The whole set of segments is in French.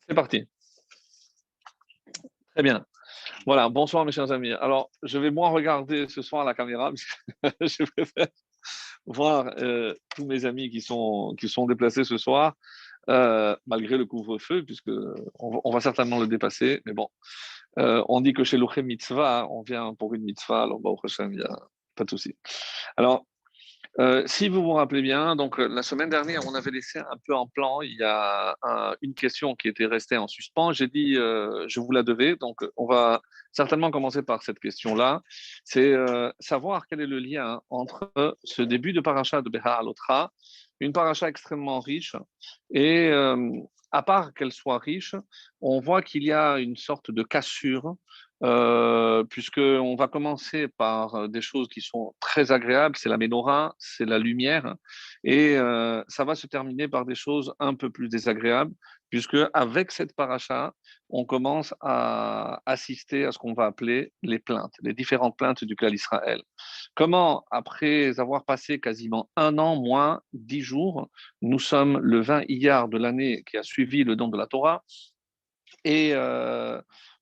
C'est parti. Très bien. Voilà, bonsoir mes chers amis. Alors, je vais moins regarder ce soir la caméra, parce que je préfère voir tous mes amis qui sont déplacés ce soir, malgré le couvre-feu, puisque on va certainement le dépasser. Mais bon, on dit que chez l'Ochem Mitzvah, on vient pour une mitzvah, alors bah, au prochain, il n'y a pas de souci. Alors, si vous vous rappelez bien, donc la semaine dernière, on avait laissé un peu en plan. Il y a une question qui était restée en suspens. J'ai dit, je vous la devais. Donc, on va certainement commencer par cette question-là. C'est savoir quel est le lien entre ce début de paracha de Beha Alotra, une paracha extrêmement riche, et à part qu'elle soit riche, on voit qu'il y a une sorte de cassure puisqu'on va commencer par des choses qui sont très agréables, c'est la menorah, c'est la lumière, et ça va se terminer par des choses un peu plus désagréables, puisque avec cette paracha, on commence à assister à ce qu'on va appeler les plaintes, les différentes plaintes du clan Israël. Comment, après avoir passé quasiment un an, moins 10 jours, nous sommes le 20 Iyar de l'année qui a suivi le don de la Torah, et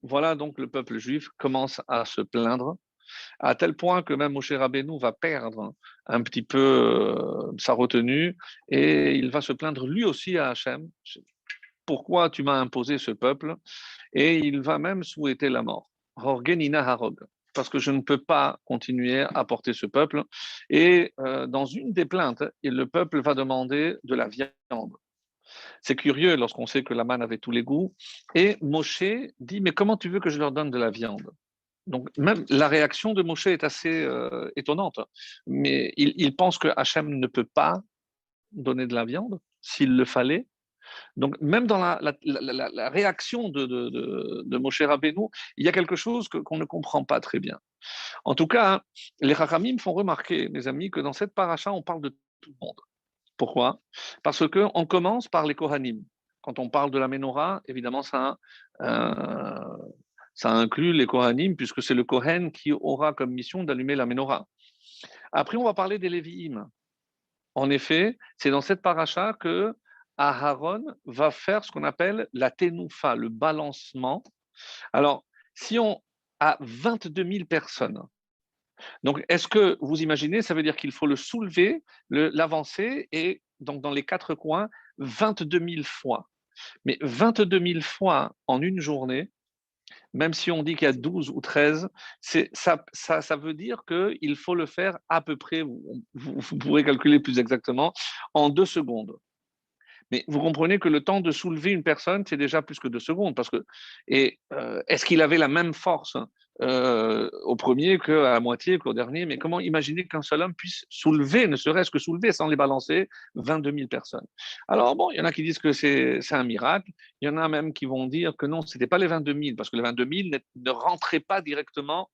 voilà, donc le peuple juif commence à se plaindre, à tel point que même Moshe Rabbeinu va perdre un petit peu sa retenue, et il va se plaindre lui aussi à Hachem. Pourquoi tu m'as imposé ce peuple? Et il va même souhaiter la mort. Horgenina Harog. Parce que je ne peux pas continuer à porter ce peuple. Et dans une des plaintes, le peuple va demander de la viande. C'est curieux lorsqu'on sait que la manne avait tous les goûts. Et Moshe dit, mais comment tu veux que je leur donne de la viande? Donc même la réaction de Moshe est assez étonnante. Mais il pense que Hachem ne peut pas donner de la viande s'il le fallait. Donc même dans la réaction de Moshe Rabbeinu, il y a quelque chose qu'on ne comprend pas très bien. En tout cas, les Chachamim font remarquer, mes amis, que dans cette paracha, on parle de tout le monde. Pourquoi? Parce qu'on commence par les Kohanim. Quand on parle de la Ménorah, évidemment, euh, ça inclut les Kohanim, puisque c'est le Kohen qui aura comme mission d'allumer la Ménorah. Après, on va parler des Lévi'im. En effet, c'est dans cette paracha que Aharon va faire ce qu'on appelle la Tenoufa, le balancement. Alors, si on a 22 000 personnes, donc est-ce que vous imaginez, ça veut dire qu'il faut le soulever, l'avancer, et donc dans les quatre coins, 22 000 fois. Mais 22 000 fois en une journée, même si on dit qu'il y a 12 ou 13, ça veut dire qu'il faut le faire à peu près, vous pourrez calculer plus exactement, en 2 secondes. Mais vous comprenez que le temps de soulever une personne, c'est déjà plus que 2 secondes. Est-ce qu'il avait la même force au premier qu'à la moitié, qu'au dernier? Mais comment imaginer qu'un seul homme puisse soulever, ne serait-ce que soulever sans les balancer, 22 000 personnes? Alors bon, il y en a qui disent que c'est un miracle. Il y en a même qui vont dire que non, ce n'était pas les 22 000, parce que les 22 000 ne rentraient pas directement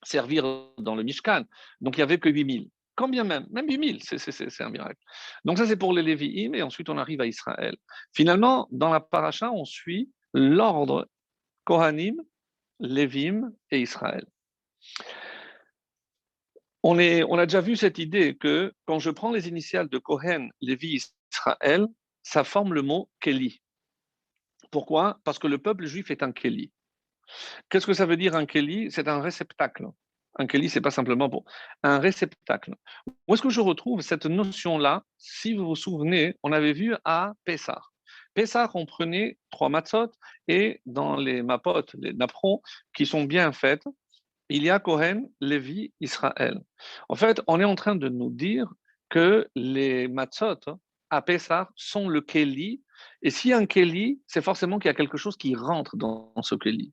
servir dans le Mishkan. Donc il n'y avait que 8 000. Quand bien même 8 000, c'est un miracle. Donc ça, c'est pour les Lévi'im, et ensuite on arrive à Israël. Finalement, dans la paracha, on suit l'ordre Kohanim, Lévim et Israël. On a déjà vu cette idée que quand je prends les initiales de Kohen, Lévi, Israël, ça forme le mot Kéli. Pourquoi? Parce que le peuple juif est un Kéli. Qu'est-ce que ça veut dire un Kéli? C'est un réceptacle. Un Kéli, c'est pas simplement pour un réceptacle. Où est-ce que je retrouve cette notion-là? Si vous vous souvenez, on avait vu à Pessah. Pessah, on prenait 3 matzot, et dans les mapot, les napperons, qui sont bien faites, il y a Kohen, Lévi, Israël. En fait, on est en train de nous dire que les matzot à Pessah sont le Kéli, et si un Kéli, c'est forcément qu'il y a quelque chose qui rentre dans ce Kéli.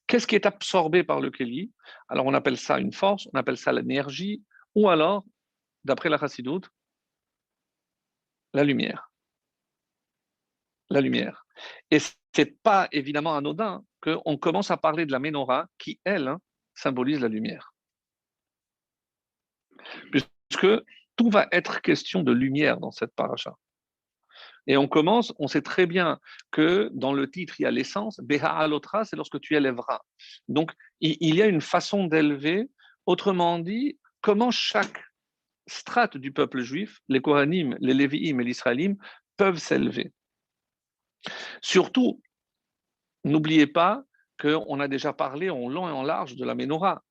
Qu'est-ce qui est absorbé par le Kéli? Alors on appelle ça une force, on appelle ça l'énergie, ou alors, d'après la Chassidoute, la lumière. La lumière. Et c'est pas évidemment anodin qu'on commence à parler de la menorah qui, elle, symbolise la lumière. Puisque tout va être question de lumière dans cette paracha. Et on sait très bien que dans le titre, il y a l'essence, Beha Alotra, c'est lorsque tu élèveras. Donc, il y a une façon d'élever, autrement dit, comment chaque strate du peuple juif, les Kohanim, les Lévi'im et l'Israélim, peuvent s'élever. Surtout, N'oubliez pas qu'on a déjà parlé en long et en large de la menorah,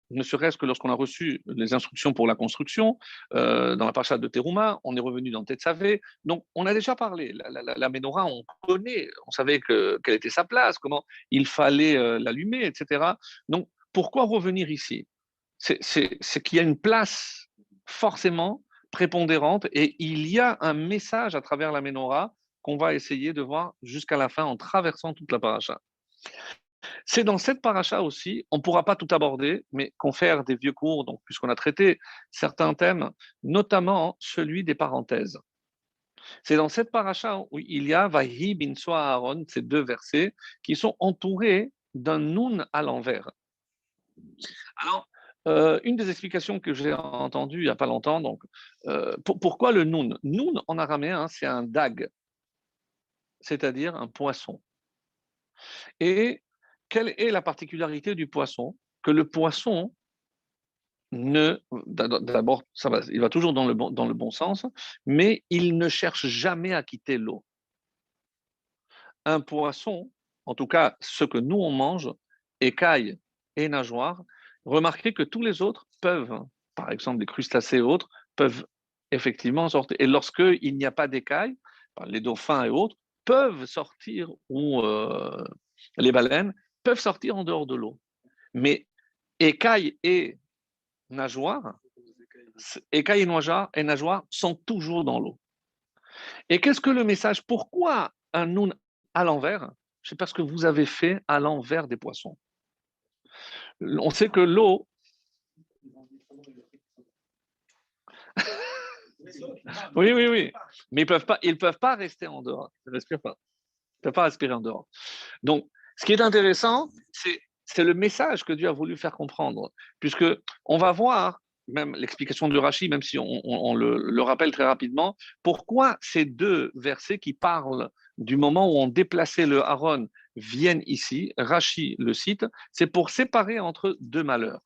ne serait-ce que lorsqu'on a reçu les instructions pour la construction, dans la paracha de Teruma, on est revenu dans Tetzavé. Donc, on a déjà parlé. La menorah, on connaît, on savait quelle était sa place, comment il fallait l'allumer, etc. Donc, pourquoi revenir ici? C'est qu'il y a une place forcément prépondérante et il y a un message à travers la menorah qu'on va essayer de voir jusqu'à la fin en traversant toute la paracha. C'est dans cette paracha aussi, on ne pourra pas tout aborder, mais confère des vieux cours, donc puisqu'on a traité certains thèmes, notamment celui des parenthèses. C'est dans cette paracha où il y a Vahi bin Soa Aaron, ces deux versets, qui sont entourés d'un nun à l'envers. Alors, une des explications que j'ai entendues il n'y a pas longtemps, donc, pourquoi le nun? Nun en araméen, c'est un dag, c'est-à-dire un poisson. Et quelle est la particularité du poisson? Que le poisson d'abord, ça va, il va toujours dans le bon sens, mais il ne cherche jamais à quitter l'eau. Un poisson, en tout cas ce que nous on mange, écailles et nageoires, remarquez que tous les autres peuvent, par exemple les crustacés et autres, peuvent effectivement sortir. Et lorsqu'il n'y a pas d'écailles, les dauphins et autres peuvent sortir, ou les baleines peuvent sortir en dehors de l'eau. Mais écailles et nageoires, écailles et nageoires sont toujours dans l'eau. Et qu'est-ce que le message? Pourquoi un noun à l'envers? C'est parce que vous avez fait à l'envers des poissons. On sait que l'eau. Oui, oui, oui. Mais ils peuvent pas rester en dehors. Ils ne respirent pas. Ils ne peuvent pas respirer en dehors. Donc, ce qui est intéressant, c'est le message que Dieu a voulu faire comprendre. Puisque on va voir, même l'explication de Rashi, même si on le rappelle très rapidement, pourquoi ces deux versets qui parlent du moment où on déplaçait le Aaron viennent ici, Rashi le cite, c'est pour séparer entre deux malheurs.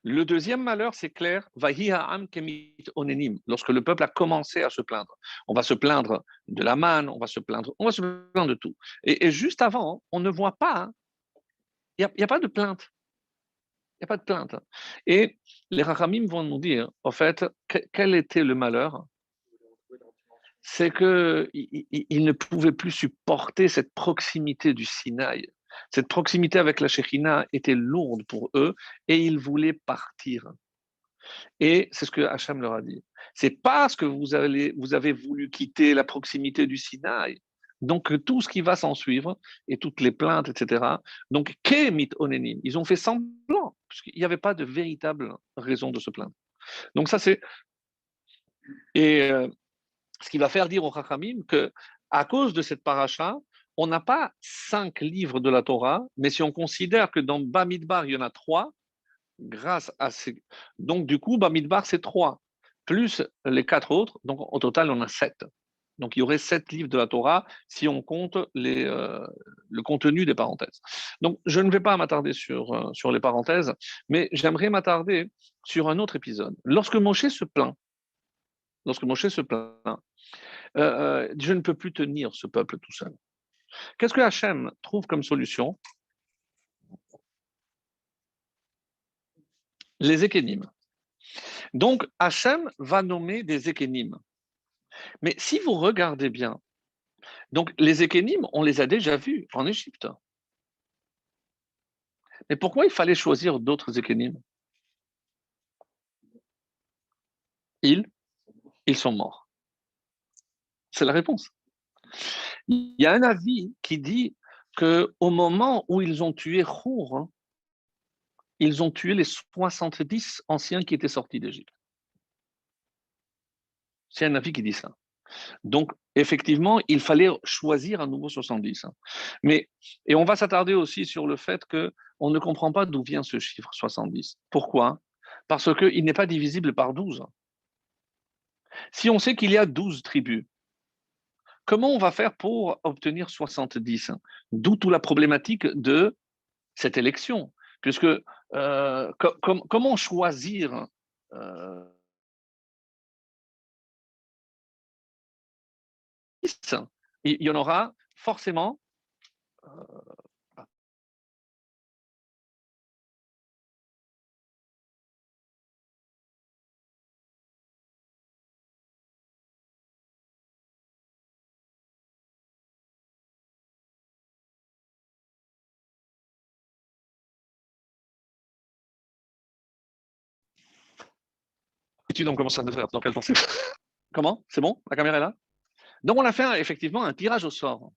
Le deuxième malheur, c'est clair, lorsque le peuple a commencé à se plaindre. On va se plaindre de la manne, on va se plaindre de tout. Et juste avant, on ne voit pas, il n'y a pas de plainte. Il n'y a pas de plainte. Et les Rachamim vont nous dire, en fait, quel était le malheur? C'est qu'ils ne pouvaient plus supporter cette proximité du Sinaï. Cette proximité avec la Shekhinah était lourde pour eux et ils voulaient partir. Et c'est ce que Hacham leur a dit. C'est parce que vous avez voulu quitter la proximité du Sinaï. Donc, tout ce qui va s'en suivre, et toutes les plaintes, etc. Donc, Kemit Onenim, ils ont fait semblant, puisqu'il n'y avait pas de véritable raison de se plaindre. Donc, ça, c'est. Et ce qui va faire dire au Chachamim que, à cause de cette paracha, on n'a pas 5 livres de la Torah, mais si on considère que dans Bamidbar, il y en a 3, grâce à ces. Donc, du coup, Bamidbar, c'est 3, plus les 4 autres. Donc, au total, on a 7. Donc, il y aurait 7 livres de la Torah si on compte le contenu des parenthèses. Donc, je ne vais pas m'attarder sur les parenthèses, mais j'aimerais m'attarder sur un autre épisode. Lorsque Moshe se plaint, je ne peux plus tenir ce peuple tout seul. Qu'est-ce que Hachem trouve comme solution? Les ékénimes. Donc, Hachem va nommer des ékénimes. Mais si vous regardez bien, donc les ékénimes, on les a déjà vus en Égypte. Mais pourquoi il fallait choisir d'autres ékénimes? Ils, ils sont morts. C'est la réponse. Il y a un avis qui dit qu'au moment où ils ont tué Khour, ils ont tué les 70 anciens qui étaient sortis d'Égypte. C'est un avis qui dit ça. Donc, effectivement, il fallait choisir un nouveau 70. Mais, et on va s'attarder aussi sur le fait qu'on ne comprend pas d'où vient ce chiffre 70. Pourquoi? Parce qu'il n'est pas divisible par 12. Si on sait qu'il y a 12 tribus, comment on va faire pour obtenir 70? D'où toute la problématique de cette élection. Puisque comment choisir il y en aura forcément on commence à 9h. Dans quelle pensée? Comment? C'est bon? La caméra est là? Donc, on a fait effectivement un tirage au sort.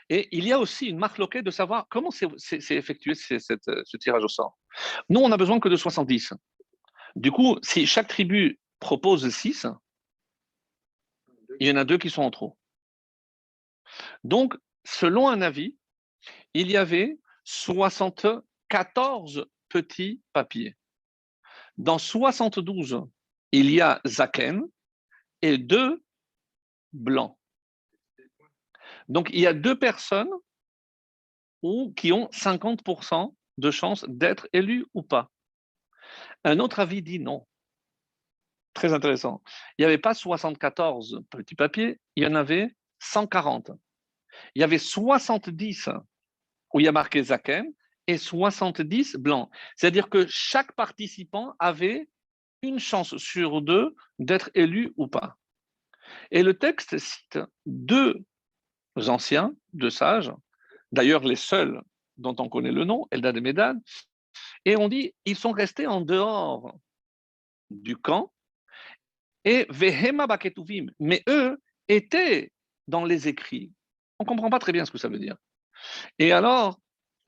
Et il y a aussi une marque loquette de savoir comment c'est effectué ce tirage au sort. Nous, on n'a besoin que de 70. Du coup, si chaque tribu propose 6, il y en a 2 qui sont en trop. Donc, selon un avis, il y avait 74 petits papiers. Dans 72, il y a Zaken et 2 blancs. Donc, il y a 2 personnes qui ont 50% de chances d'être élues ou pas. Un autre avis dit non. Très intéressant. Il n'y avait pas 74 petits papiers, il y en avait 140. Il y avait 70 où il y a marqué Zaken et 70 blancs. C'est-à-dire que chaque participant avait une chance sur 2 d'être élu ou pas. Et le texte cite 2 anciens, 2 sages, d'ailleurs les seuls dont on connaît le nom, Eldad et Médad, et on dit ils sont restés en dehors du camp et Vehema Baketuvim, mais eux étaient dans les écrits. On ne comprend pas très bien ce que ça veut dire. Et alors,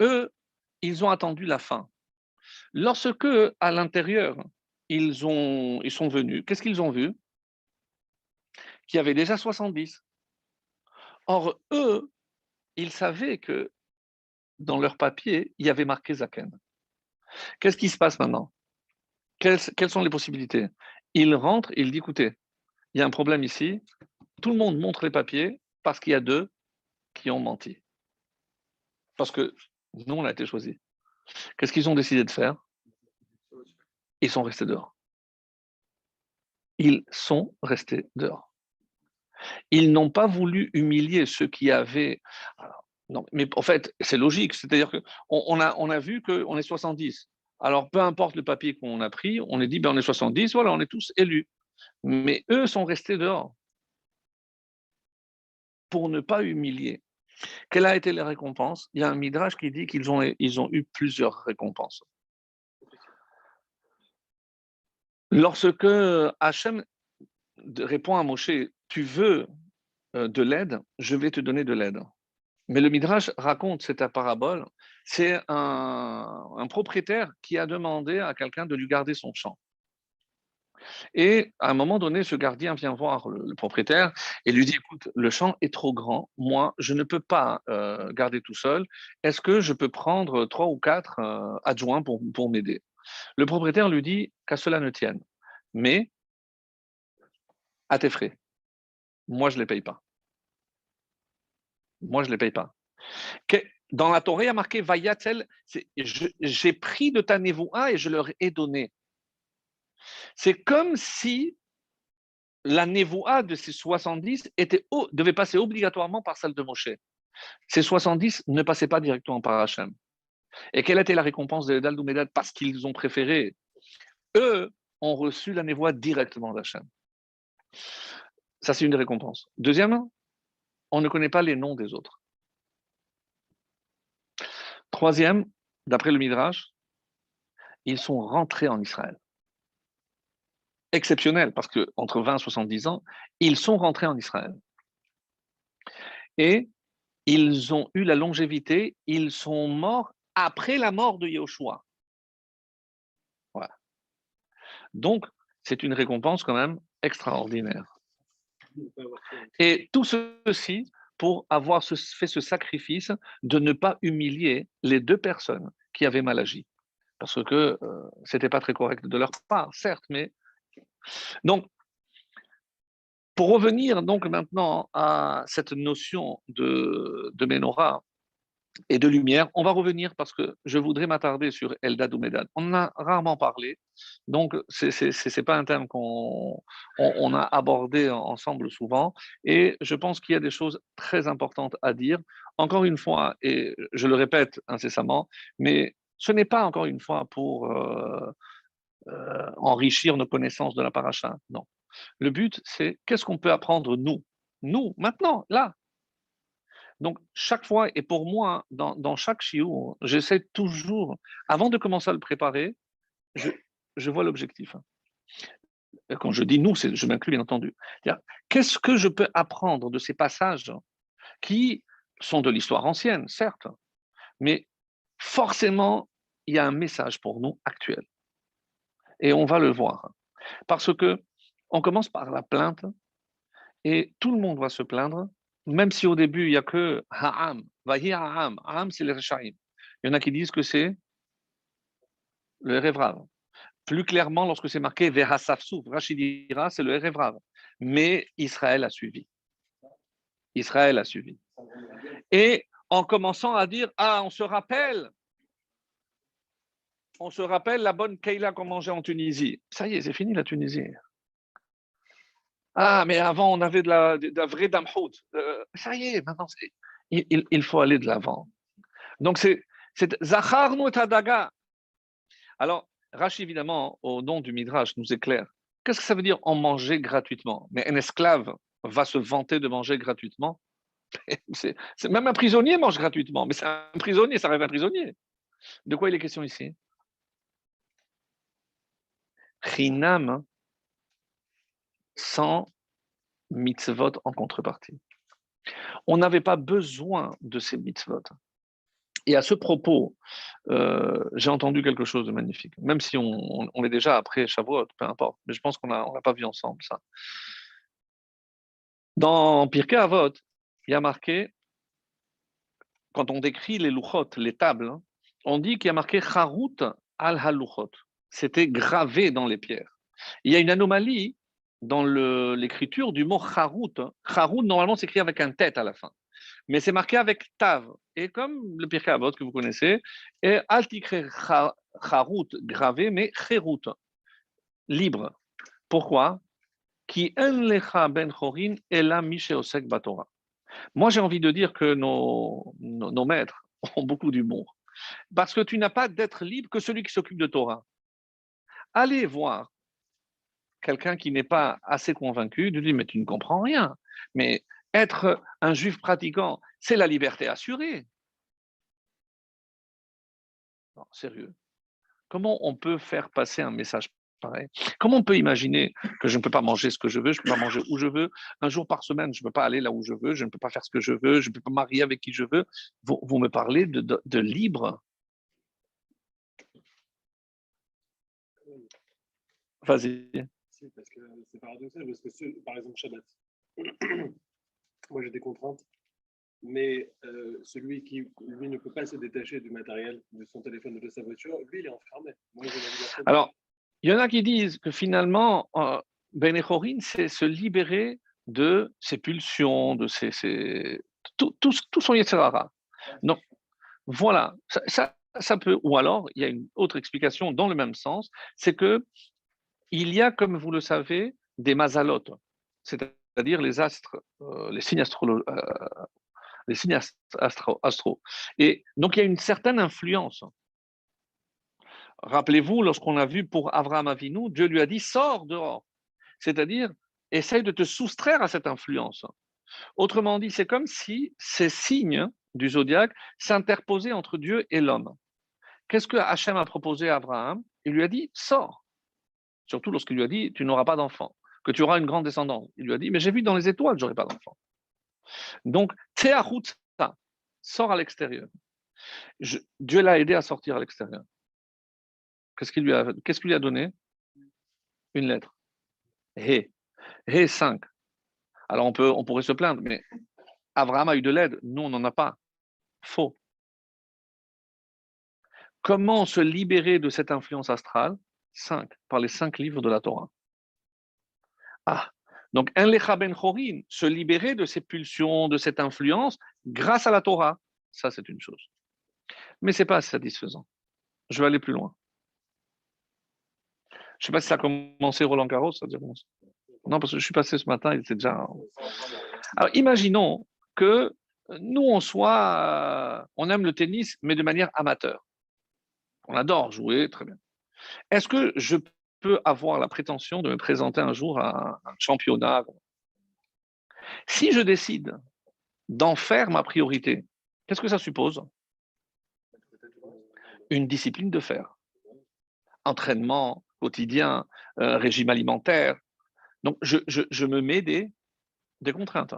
eux, ils ont attendu la fin. Lorsque, à l'intérieur, ils sont venus, qu'est-ce qu'ils ont vu? Qu'il y avait déjà 70. Or, eux, ils savaient que dans leur papier, il y avait marqué Zaken. Qu'est-ce qui se passe maintenant? Quelles sont les possibilités? Ils rentrent, ils disent, écoutez, il y a un problème ici, tout le monde montre les papiers parce qu'il y a 2 qui ont menti. Parce que nous, on a été choisis. Qu'est-ce qu'ils ont décidé de faire? Ils sont restés dehors. Ils sont restés dehors. Ils n'ont pas voulu humilier ceux qui avaient. Alors, non, mais en fait, c'est logique. C'est-à-dire qu'on a vu qu'on est 70. Alors, peu importe le papier qu'on a pris, on est dit, ben, on est 70, voilà, on est tous élus. Mais eux sont restés dehors pour ne pas humilier. Quelle a été la récompense? Il y a un midrash qui dit qu'ils ont eu plusieurs récompenses. Lorsque Hachem répond à Moshe, tu veux de l'aide, je vais te donner de l'aide. Mais le Midrash raconte cette parabole, c'est un propriétaire qui a demandé à quelqu'un de lui garder son champ. Et à un moment donné, ce gardien vient voir le propriétaire et lui dit, écoute, le champ est trop grand, moi, je ne peux pas garder tout seul, est-ce que je peux prendre 3 ou 4 adjoints pour m'aider? Le propriétaire lui dit, qu'à cela ne tienne, mais à tes frais, moi je ne les paye pas. Moi je ne les paye pas. Dans la Torah, il y a marqué Vayatel, j'ai pris de ta névoa et je leur ai donné. C'est comme si la névoa de ces 70 devait passer obligatoirement par celle de Moshe. Ces 70 ne passaient pas directement par Hachem. Et quelle était la récompense de Eldad ou Médad? Parce qu'ils ont préféré. Eux ont reçu la névoa directement d'Hachem. Ça, c'est une récompense. Deuxièmement, on ne connaît pas les noms des autres. Troisième, d'après le Midrash, ils sont rentrés en Israël. Exceptionnel, parce qu'entre 20 et 70 ans, ils sont rentrés en Israël. Et ils ont eu la longévité, ils sont morts après la mort de Yahushua. Voilà. Donc, c'est une récompense quand même extraordinaire. Et tout ceci pour avoir fait ce sacrifice de ne pas humilier les 2 personnes qui avaient mal agi. Parce que ce n'était pas très correct de leur part, certes, mais... Donc, pour revenir donc maintenant à cette notion de Ménorah et de lumière, on va revenir parce que je voudrais m'attarder sur Eldad ou Médad. On en a rarement parlé, donc ce n'est pas un thème qu'on a abordé ensemble souvent, et je pense qu'il y a des choses très importantes à dire. Encore une fois, et je le répète incessamment, mais ce n'est pas encore une fois pour enrichir nos connaissances de la paracha, non. Le but, c'est qu'est-ce qu'on peut apprendre nous, maintenant, là. Donc, chaque fois, et pour moi, dans chaque shiur, j'essaie toujours, avant de commencer à le préparer, je vois l'objectif. Quand je dis nous, je m'inclus bien entendu. Qu'est-ce que je peux apprendre de ces passages qui sont de l'histoire ancienne, certes, mais forcément, il y a un message pour nous actuel. Et on va le voir. Parce que on commence par la plainte et tout le monde va se plaindre, même si au début, il n'y a que Ha'am. Vahi Ha'am. Ha'am, c'est les Rechaim. Il y en a qui disent que c'est le Révrav. Plus clairement, lorsque c'est marqué Verasafsouf, Rachid dira, c'est le Révrav. Mais Israël a suivi. Israël a suivi. Et en commençant à dire, ah, on se rappelle la bonne Keila qu'on mangeait en Tunisie. Ça y est, c'est fini la Tunisie. Ah, mais avant, on avait de la vraie damhout. Ça y est, maintenant, il faut aller de l'avant. Donc, c'est Zacharnu et Hadaga. Alors, Rashi, évidemment, au nom du Midrash, nous éclaire. Qu'est-ce que ça veut dire en manger gratuitement? Mais un esclave va se vanter de manger gratuitement. C'est même un prisonnier mange gratuitement, mais c'est un prisonnier, ça rêve un prisonnier. De quoi il est question ici? Chinam sans mitzvot en contrepartie. On n'avait pas besoin de ces mitzvot. Et à ce propos, j'ai entendu quelque chose de magnifique, même si on est déjà après Shavuot, peu importe, mais je pense qu'on l'a pas vu ensemble, ça. Dans Pirkei Avot, il y a marqué, quand on décrit les luchot, les tables, hein, on dit qu'il y a marqué Charut al haluchot. C'était gravé dans les pierres. Il y a une anomalie dans l'écriture du mot Charut. Charut, normalement, s'écrit avec un tête à la fin. Mais c'est marqué avec Tav. Et comme le Pirkei Avot que vous connaissez, et Altikre Charut, gravé, mais Cherut, libre. Pourquoi? Qui en lecha ben chorin ela misheosek batora. Moi, j'ai envie de dire que nos maîtres ont beaucoup d'humour. Parce que tu n'as pas d'être libre que celui qui s'occupe de Torah. Allez voir quelqu'un qui n'est pas assez convaincu, de lui, mais tu ne comprends rien. Mais être un juif pratiquant, c'est la liberté assurée. Non, sérieux. Comment on peut faire passer un message pareil? Comment on peut imaginer que je ne peux pas manger ce que je veux, je ne peux pas manger où je veux, un jour par semaine, je ne peux pas aller là où je veux, je ne peux pas faire ce que je veux, je ne peux pas marier avec qui je veux. Vous me parlez de libre. Vas-y. Si, parce que c'est paradoxal, parce que par exemple, Shabbat, moi j'ai des contraintes, mais celui qui, lui, ne peut pas se détacher du matériel, de son téléphone ou de sa voiture, lui, il est enfermé. Moi, alors, il y en a qui disent que finalement, Ben Echorin, c'est se libérer de ses pulsions, de tout son Yetzirara. Donc, voilà, ça peut, ou alors, il y a une autre explication dans le même sens, c'est que il y a, comme vous le savez, des mazalotes, c'est-à-dire les astres, les signes astro. Et donc, il y a une certaine influence. Rappelez-vous, lorsqu'on a vu pour Abraham Avinu, Dieu lui a dit sors dehors. C'est-à-dire, essaye de te soustraire à cette influence. Autrement dit, c'est comme si ces signes du zodiaque s'interposaient entre Dieu et l'homme. Qu'est-ce que Hachem a proposé à Abraham? Il lui a dit sors. Surtout lorsqu'il lui a dit tu n'auras pas d'enfant, que tu auras une grande descendance. Il lui a dit mais j'ai vu dans les étoiles, je n'aurai pas d'enfant. Donc, Théaroutsa, sors à l'extérieur. Dieu l'a aidé à sortir à l'extérieur. Qu'est-ce qu'il lui a donné? Une lettre. Hé. Hé 5. Alors on pourrait se plaindre, mais Abraham a eu de l'aide, nous on n'en a pas. Faux. Comment se libérer de cette influence astrale? 5, par les 5 livres de la Torah. Ah, donc un lecha ben chorin, se libérer de ces pulsions, de cette influence, grâce à la Torah. Ça, c'est une chose. Mais ce n'est pas satisfaisant. Je vais aller plus loin. Je ne sais pas si ça a commencé Roland Garros, ça a déjà commencé. Non, parce que je suis passé ce matin, il était déjà. Alors, imaginons que nous, on aime le tennis, mais de manière amateur. On adore jouer, très bien. Est-ce que je peux avoir la prétention de me présenter un jour à un championnat? Si je décide d'en faire ma priorité, qu'est-ce que ça suppose? Une discipline de fer. Entraînement, quotidien, régime alimentaire. Donc, je me mets des contraintes.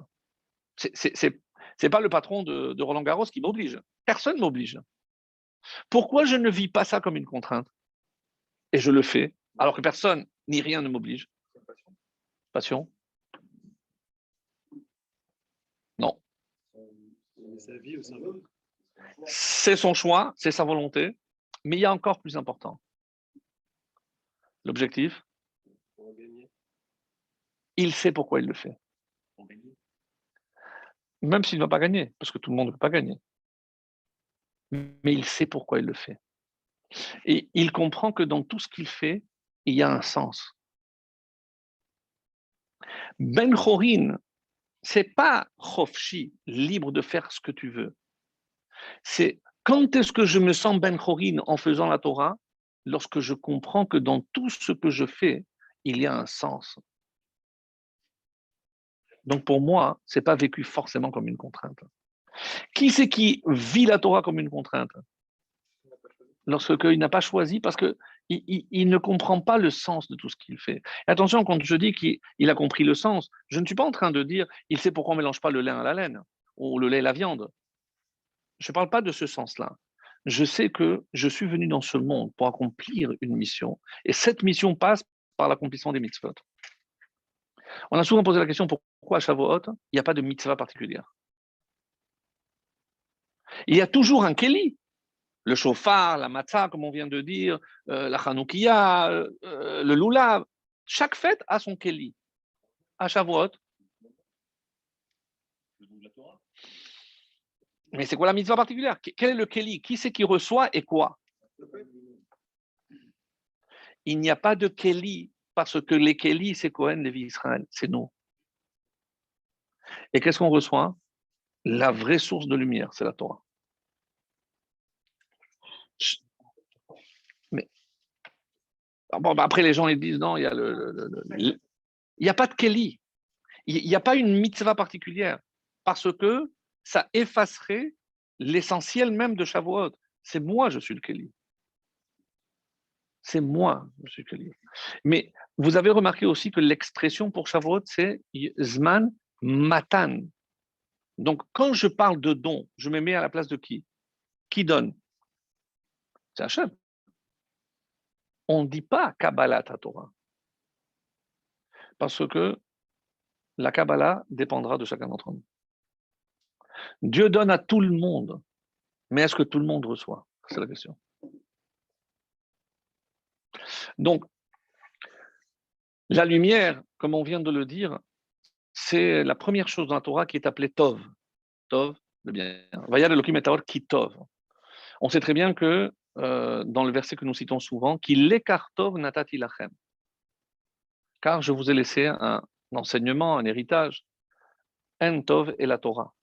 C'est pas le patron de Roland Garros qui m'oblige. Personne ne m'oblige. Pourquoi je ne vis pas ça comme une contrainte? Et je le fais, alors que personne ni rien ne m'oblige. Passion? Non. Sa vie ou sa vie. C'est son choix, c'est sa volonté, mais il y a encore plus important. L'objectif, il sait pourquoi il le fait. Même s'il ne va pas gagner, parce que tout le monde ne peut pas gagner. Mais il sait pourquoi il le fait. Et il comprend que dans tout ce qu'il fait, il y a un sens. Ben Chorin, c'est pas Chofshi, libre de faire ce que tu veux. C'est quand est-ce que je me sens Ben Chorin en faisant la Torah? Lorsque je comprends que dans tout ce que je fais, il y a un sens. Donc pour moi, ce n'est pas vécu forcément comme une contrainte. Qui c'est qui vit la Torah comme une contrainte? Lorsqu'il n'a pas choisi, parce qu'il ne comprend pas le sens de tout ce qu'il fait. Et attention, quand je dis qu'il a compris le sens, je ne suis pas en train de dire il sait pourquoi on ne mélange pas le lin à la laine, ou le lait à la viande. Je ne parle pas de ce sens-là. Je sais que je suis venu dans ce monde pour accomplir une mission, et cette mission passe par l'accomplissement des mitzvot. On a souvent posé la question pourquoi à Shavuot, il n'y a pas de mitzvah particulière. Il y a toujours un keli, le chauffard, la matzah, comme on vient de dire, la chanoukia, le lulav. Chaque fête a son keli. À Shavuot. Mais c'est quoi la mitzvah particulière? Quel est le keli? Qui c'est qui reçoit et quoi? Il n'y a pas de keli parce que les kelis, c'est Cohen, Lévi Israël, c'est nous. Et qu'est-ce qu'on reçoit? La vraie source de lumière, c'est la Torah. Mais bon, après, les gens ils disent non, il y a il n'y a pas de keli. Il n'y a pas une mitzvah particulière parce que ça effacerait l'essentiel même de Shavuot. C'est moi, je suis le keli. C'est moi, je suis le keli. Mais vous avez remarqué aussi que l'expression pour Shavuot, c'est Zman Matan. Donc, quand je parle de don, je me mets à la place de qui? Qui donne? C'est Hachem. On ne dit pas Kabbalat à Torah. Parce que la Kabbalah dépendra de chacun d'entre nous. Dieu donne à tout le monde, mais est-ce que tout le monde reçoit? C'est la question. Donc, la lumière, comme on vient de le dire, c'est la première chose dans la Torah qui est appelée Tov. Tov, le bien. Vayal Elohim et Taor ki Tov. On sait très bien que dans le verset que nous citons souvent, qu'il l'écart Tov natati lachem. Car je vous ai laissé un enseignement, un héritage. En Tov est la Torah.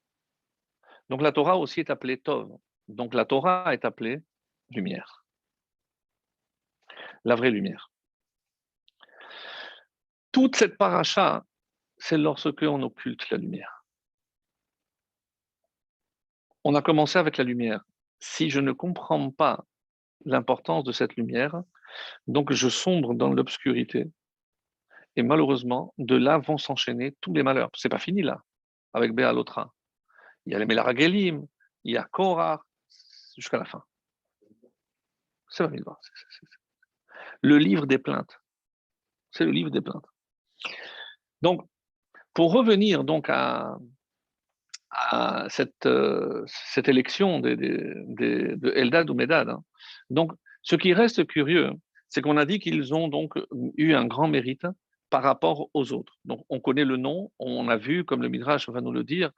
Donc la Torah aussi est appelée Tov. Donc la Torah est appelée lumière. La vraie lumière. Toute cette paracha, c'est lorsque on occulte la lumière. On a commencé avec la lumière. Si je ne comprends pas l'importance de cette lumière, donc je sombre dans l'obscurité. Et malheureusement, de là vont s'enchaîner tous les malheurs. C'est pas fini là, avec Béalotra. Il y a les Melaragelim, il y a Korah, jusqu'à la fin. C'est la Midbar. Le livre des plaintes. C'est le livre des plaintes. Donc, pour revenir donc à cette élection de Eldad ou Medad, hein. Donc, ce qui reste curieux, c'est qu'on a dit qu'ils ont donc eu un grand mérite par rapport aux autres. Donc, on connaît le nom, on a vu, comme le Midrash va nous le dire,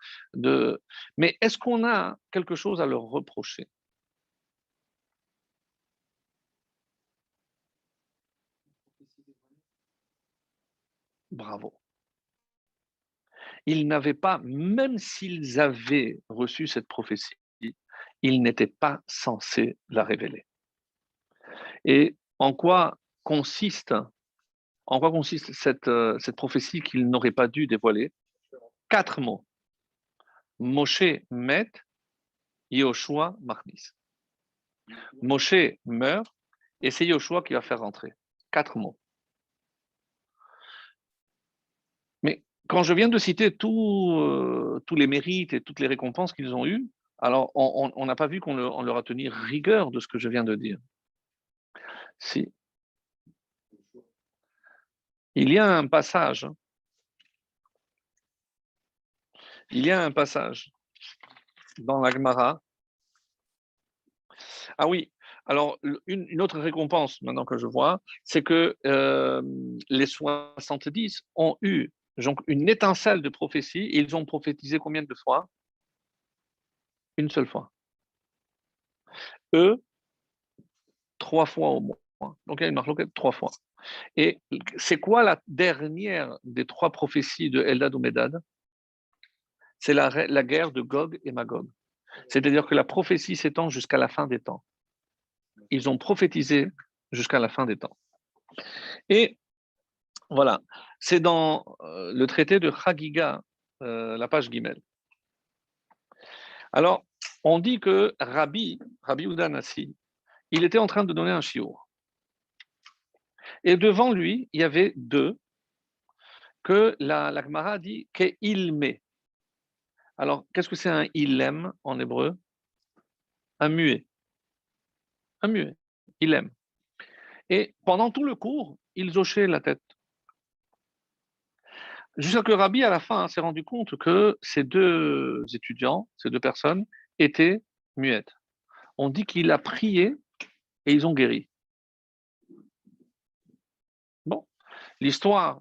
mais est-ce qu'on a quelque chose à leur reprocher? Bravo. Ils n'avaient pas, même s'ils avaient reçu cette prophétie, ils n'étaient pas censés la révéler. Et en quoi consiste cette prophétie qu'ils n'auraient pas dû dévoiler? 4 mots. Moshe met, Yehoshua machnis. Moshe meurt et c'est Yehoshua qui va faire rentrer. 4 mots. Mais quand je viens de citer tous les mérites et toutes les récompenses qu'ils ont eues, alors on n'a pas vu qu'on leur a tenu rigueur de ce que je viens de dire. Si. Il y a un passage. Il y a un passage dans la Gemara. Ah oui, alors une autre récompense maintenant que je vois, c'est que les 70 ont eu donc, une étincelle de prophétie et ils ont prophétisé combien de fois? Une seule fois. Eux, 3 fois au moins. Donc il y a une marque 3 fois. Et c'est quoi la dernière des 3 prophéties de Eldad ou Medad? C'est la guerre de Gog et Magog. C'est-à-dire que la prophétie s'étend jusqu'à la fin des temps. Ils ont prophétisé jusqu'à la fin des temps. Et voilà, c'est dans le traité de Chagiga, la page Guimel. Alors, on dit que Rabbi Yehuda Nassi, il était en train de donner un shiur. Et devant lui, il y avait 2 que la Gemara dit qu'il met. Alors, qu'est-ce que c'est un ilem en hébreu? Un muet. Un muet. Ilem. Et pendant tout le cours, ils hochaient la tête. Jusqu'à que Rabbi, à la fin, s'est rendu compte que ces 2 étudiants, ces 2 personnes, étaient muettes. On dit qu'il a prié et ils ont guéri. Bon, l'histoire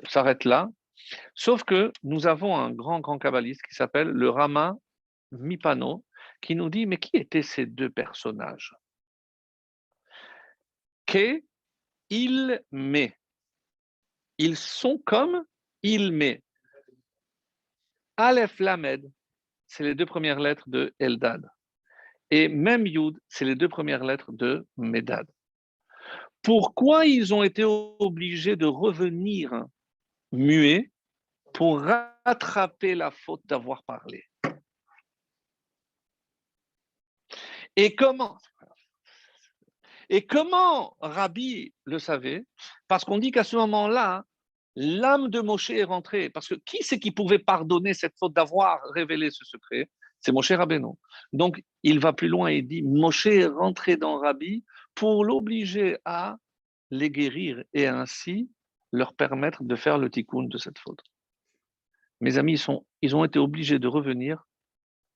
s'arrête là, sauf que nous avons un grand kabbaliste qui s'appelle le Rama Mipano, qui nous dit, mais qui étaient ces 2 personnages? Qu'est il met. Ils sont comme il met. Aleph Lamed, c'est les 2 premières lettres de Eldad. Et même Yud, c'est les 2 premières lettres de Medad. Pourquoi ils ont été obligés de revenir muets pour rattraper la faute d'avoir parlé? Et comment Rabbi le savait? Parce qu'on dit qu'à ce moment-là, l'âme de Moshe est rentrée. Parce que qui c'est qui pouvait pardonner cette faute d'avoir révélé ce secret? C'est Moshe Rabbeinu. Donc, il va plus loin et dit, Moshe est rentré dans Rabbi pour l'obliger à les guérir et ainsi leur permettre de faire le tikkun de cette faute. Mes amis, ils ont été obligés de revenir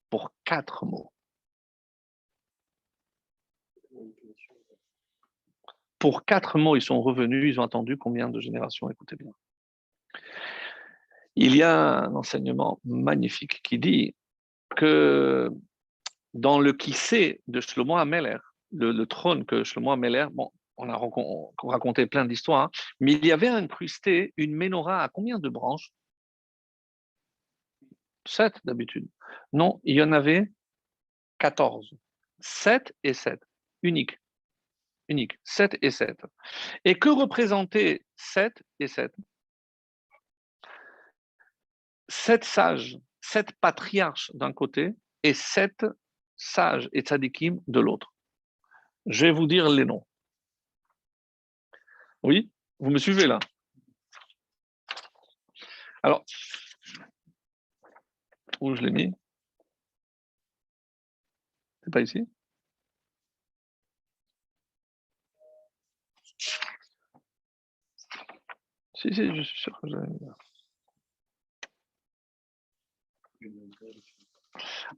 pour 4 mots. Pour 4 mots, ils sont revenus, ils ont attendu combien de générations? Écoutez bien. Il y a un enseignement magnifique qui dit que dans le Kissé de Shlomo HaMelech, le trône que Shlomo HaMelech, bon, on a raconté plein d'histoires, mais il y avait incrusté une menorah à combien de branches? 7 d'habitude. Non, il y en avait 14. 7 et 7. Unique. 7 et 7. Et que représentaient 7 et 7? 7 sages, 7 patriarches d'un côté et 7 sages et tzadikim de l'autre. Je vais vous dire les noms. Oui, vous me suivez là? Alors, où je l'ai mis? C'est pas ici? Si, je suis sûr que je l'ai mis là.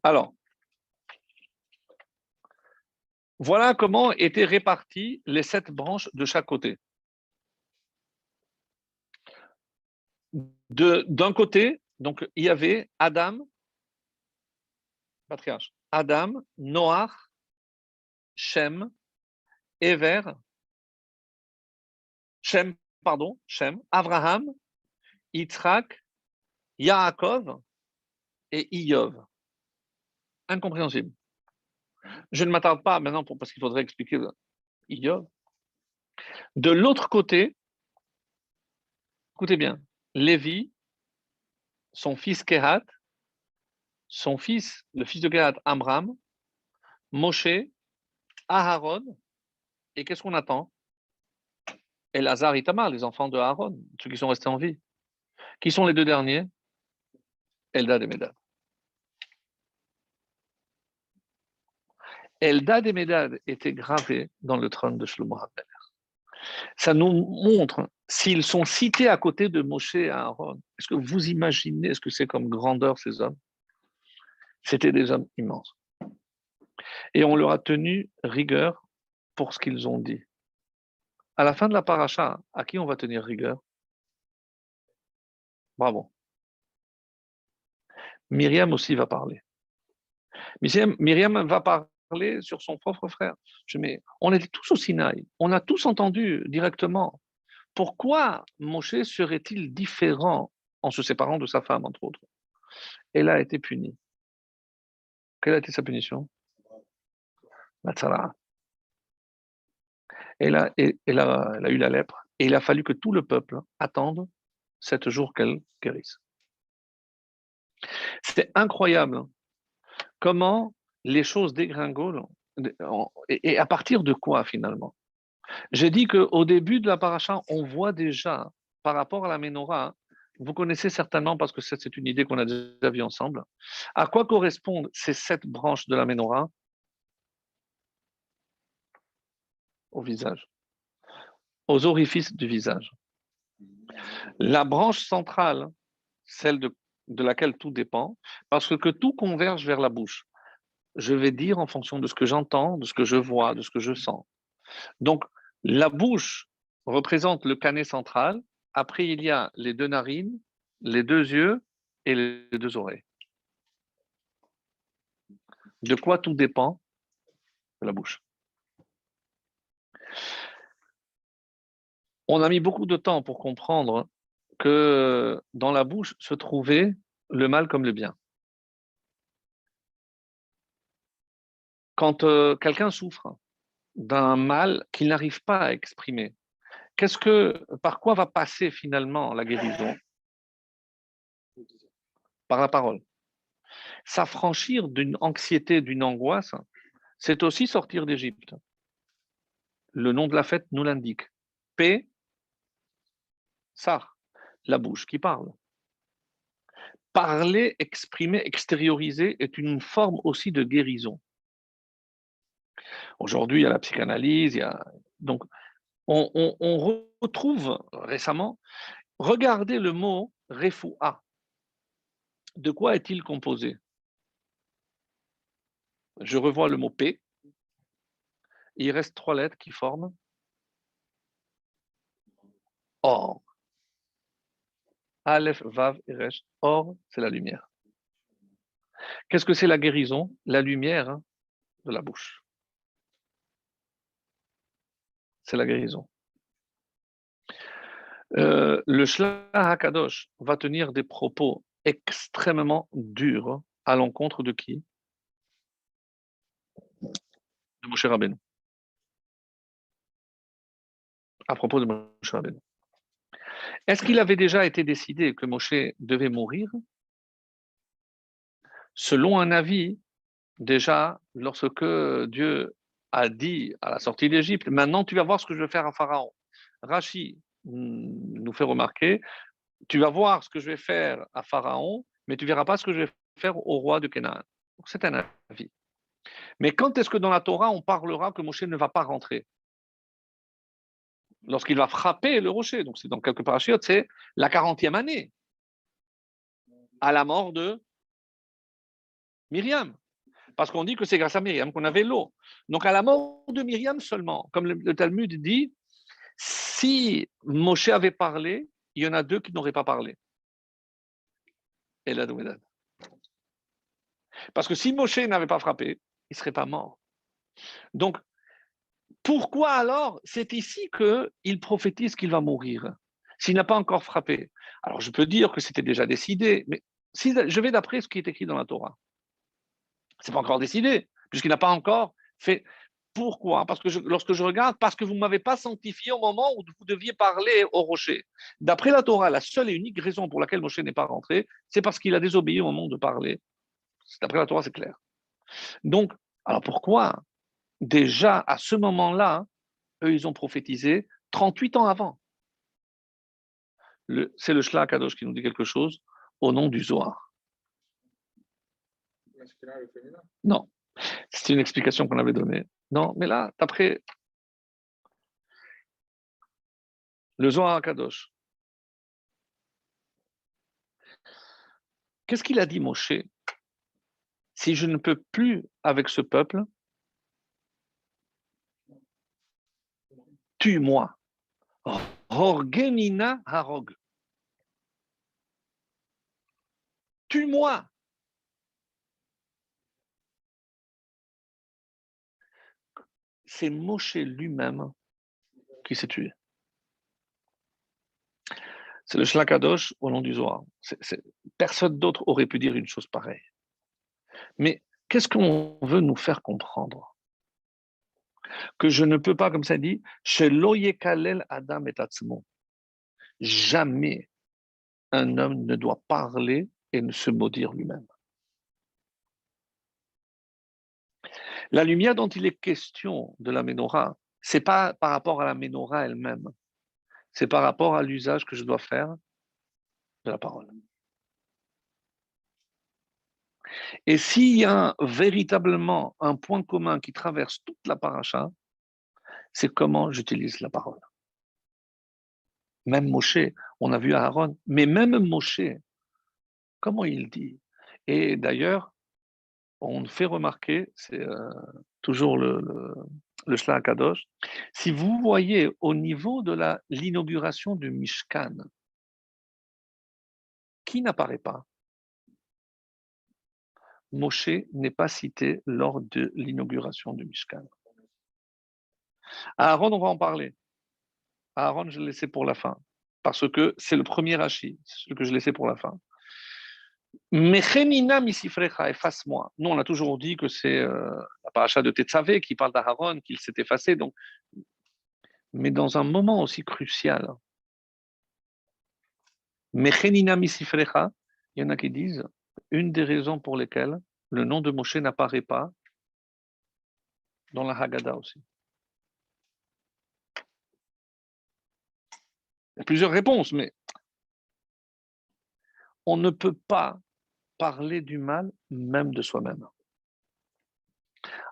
Alors, voilà comment étaient réparties les 7 branches de chaque côté. D'un côté, donc il y avait Adam, patriarche, Adam, Noach, Shem, Ever, Shem, Abraham, Yitzhak, Yaakov et Iyov. Incompréhensible. Je ne m'attarde pas maintenant parce qu'il faudrait expliquer Iyov. De l'autre côté, écoutez bien, Lévi, son fils Kehat, le fils de Kehat, Amram, Moshe, Aharon, et qu'est-ce qu'on attend? Elazar et Itamar, les enfants de Aaron, ceux qui sont restés en vie. Qui sont les deux derniers? Eldad et Medad. Eldad et Medad étaient gravés dans le trône de Shlomo HaMelech. Ça nous montre, s'ils sont cités à côté de Moshe et Aaron, est-ce que vous imaginez ce que c'est comme grandeur ces hommes? C'était des hommes immenses. Et on leur a tenu rigueur pour ce qu'ils ont dit. À la fin de la paracha, à qui on va tenir rigueur? Bravo. Myriam aussi va parler. Myriam va parler sur son propre frère. On était tous au Sinaï, on a tous entendu directement. Pourquoi Moshe serait-il différent en se séparant de sa femme, entre autres? Elle a été punie. Quelle a été sa punition? La tzara. Elle a eu la lèpre et il a fallu que tout le peuple attende 7 jours qu'elle guérisse. C'était incroyable comment les choses dégringolent et à partir de quoi finalement? J'ai dit qu'au début de la paracha, on voit déjà par rapport à la Ménorah, vous connaissez certainement parce que c'est une idée qu'on a déjà vue ensemble, à quoi correspondent ces 7 branches de la Ménorah? Au visage, aux orifices du visage. La branche centrale, celle de laquelle tout dépend, parce que tout converge vers la bouche. Je vais dire en fonction de ce que j'entends, de ce que je vois, de ce que je sens. Donc, la bouche représente le canet central. Après, il y a les 2 narines, les 2 yeux et les 2 oreilles. De quoi tout dépend? De la bouche. On a mis beaucoup de temps pour comprendre que dans la bouche se trouvait le mal comme le bien. Quand quelqu'un souffre d'un mal qu'il n'arrive pas à exprimer, par quoi va passer finalement la guérison? Par la parole. S'affranchir d'une anxiété, d'une angoisse, c'est aussi sortir d'Égypte. Le nom de la fête nous l'indique. P, Sar, la bouche qui parle. Parler, exprimer, extérioriser est une forme aussi de guérison. Aujourd'hui, il y a la psychanalyse, donc on retrouve récemment, regardez le mot refoua. De quoi est-il composé? Je revois le mot P. Il reste 3 lettres qui forment Or. Aleph, Vav et Resh. Or, c'est la lumière. Qu'est-ce que c'est la guérison? La lumière de la bouche. C'est la guérison. Le Shlach HaKadosh va tenir des propos extrêmement durs à l'encontre de qui? De Moshe Rabbeinu. À propos de Moshe Rabbeinu. Est-ce qu'il avait déjà été décidé que Moshe devait mourir? Selon un avis, déjà, lorsque Dieu a dit à la sortie d'Égypte, maintenant tu vas voir ce que je vais faire à Pharaon. Rachi nous fait remarquer, tu vas voir ce que je vais faire à Pharaon, mais tu ne verras pas ce que je vais faire au roi de Canaan. C'est un avis. Mais quand est-ce que dans la Torah, on parlera que Moshe ne va pas rentrer? Lorsqu'il va frapper le rocher. Donc, c'est dans quelques parachutes, c'est la 40e année, à la mort de Myriam. Parce qu'on dit que c'est grâce à Myriam qu'on avait l'eau. Donc, à la mort de Myriam seulement, comme le Talmud dit, si Moshe avait parlé, il y en a 2 qui n'auraient pas parlé. Elad ou Medad. Parce que si Moshe n'avait pas frappé, il ne serait pas mort. Donc, pourquoi alors c'est ici qu'il prophétise qu'il va mourir, s'il n'a pas encore frappé? Alors, je peux dire que c'était déjà décidé, mais si je vais d'après ce qui est écrit dans la Torah, ce n'est pas encore décidé, puisqu'il n'a pas encore fait. Pourquoi? Parce que lorsque je regarde, parce que vous ne m'avez pas sanctifié au moment où vous deviez parler au rocher. D'après la Torah, la seule et unique raison pour laquelle Moshe n'est pas rentré, c'est parce qu'il a désobéi au moment de parler. D'après la Torah, c'est clair. Donc, alors pourquoi déjà à ce moment-là, eux, ils ont prophétisé 38 ans avant. C'est le Shla Kadosh qui nous dit quelque chose au nom du Zohar. Non, c'est une explication qu'on avait donnée. Non, mais là, d'après le Zohar Kadosh, qu'est-ce qu'il a dit, Moshe? Si je ne peux plus avec ce peuple, tue-moi. Horgenina harog. Tue-moi. C'est Moshe lui-même qui s'est tué. C'est le Shlakadosh au nom du Zohar. Personne d'autre aurait pu dire une chose pareille. Mais qu'est-ce qu'on veut nous faire comprendre? Que je ne peux pas, comme ça dit, chez Loyekalel Adam et Atzmo. Jamais un homme ne doit parler et ne se maudire lui-même. La lumière dont il est question de la Ménorah, ce n'est pas par rapport à la Ménorah elle-même, c'est par rapport à l'usage que je dois faire de la parole. Et s'il y a véritablement un point commun qui traverse toute la paracha, c'est comment j'utilise la parole. Même Moshe, on a vu Aaron, mais même Moshe, comment il dit? Et d'ailleurs, on fait remarquer, c'est toujours le Shla Kadosh, si vous voyez au niveau de l'inauguration du Mishkan, qui n'apparaît pas? Moshe n'est pas cité lors de l'inauguration du Mishkan. Aaron, on va en parler. Aaron, je l'ai laissé pour la fin, parce que c'est le premier Rashi, c'est ce que je laissais pour la fin. Mechenina misifrecha, efface-moi. Nous, on a toujours dit que c'est la paracha de Tetzavé qui parle d'Aaron, qu'il s'est effacé. Donc, mais dans un moment aussi crucial, Mechenina misifrecha, il y en a qui disent une des raisons pour lesquelles le nom de Moshe n'apparaît pas dans la Haggadah aussi. Il y a plusieurs réponses, mais on ne peut pas parler du mal même de soi-même.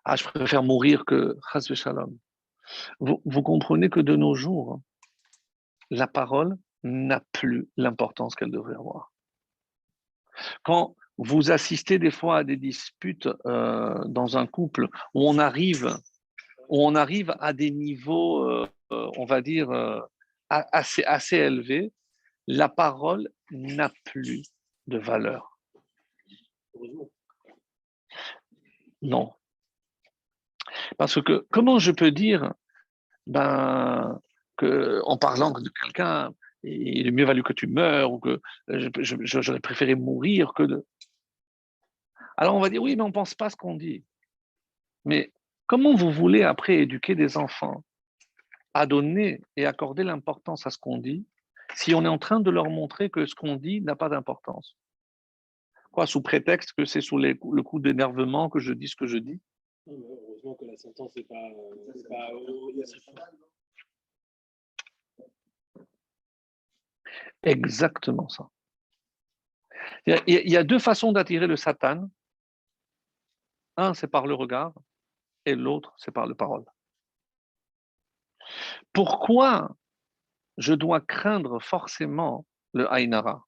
Ah, je préfère mourir que Chas v'Shalom. Vous comprenez que de nos jours, la parole n'a plus l'importance qu'elle devrait avoir. Quand vous assistez des fois à des disputes dans un couple où on arrive à des niveaux, on va dire, assez élevés, la parole n'a plus de valeur. Non. Parce que comment je peux dire en parlant de quelqu'un, il est mieux valu que tu meurs, ou que j'aurais préféré mourir que de... Alors on va dire, oui, mais on ne pense pas ce qu'on dit. Mais comment vous voulez après éduquer des enfants à donner et accorder l'importance à ce qu'on dit si on est en train de leur montrer que ce qu'on dit n'a pas d'importance? Quoi, sous prétexte que c'est sous le coup d'énervement que je dis ce que je dis? Non, heureusement que la sentence n'est pas... Exactement ça. Il y a deux façons d'attirer le Satan. Un, c'est par le regard, et l'autre, c'est par la parole. Pourquoi je dois craindre forcément le Aïnara?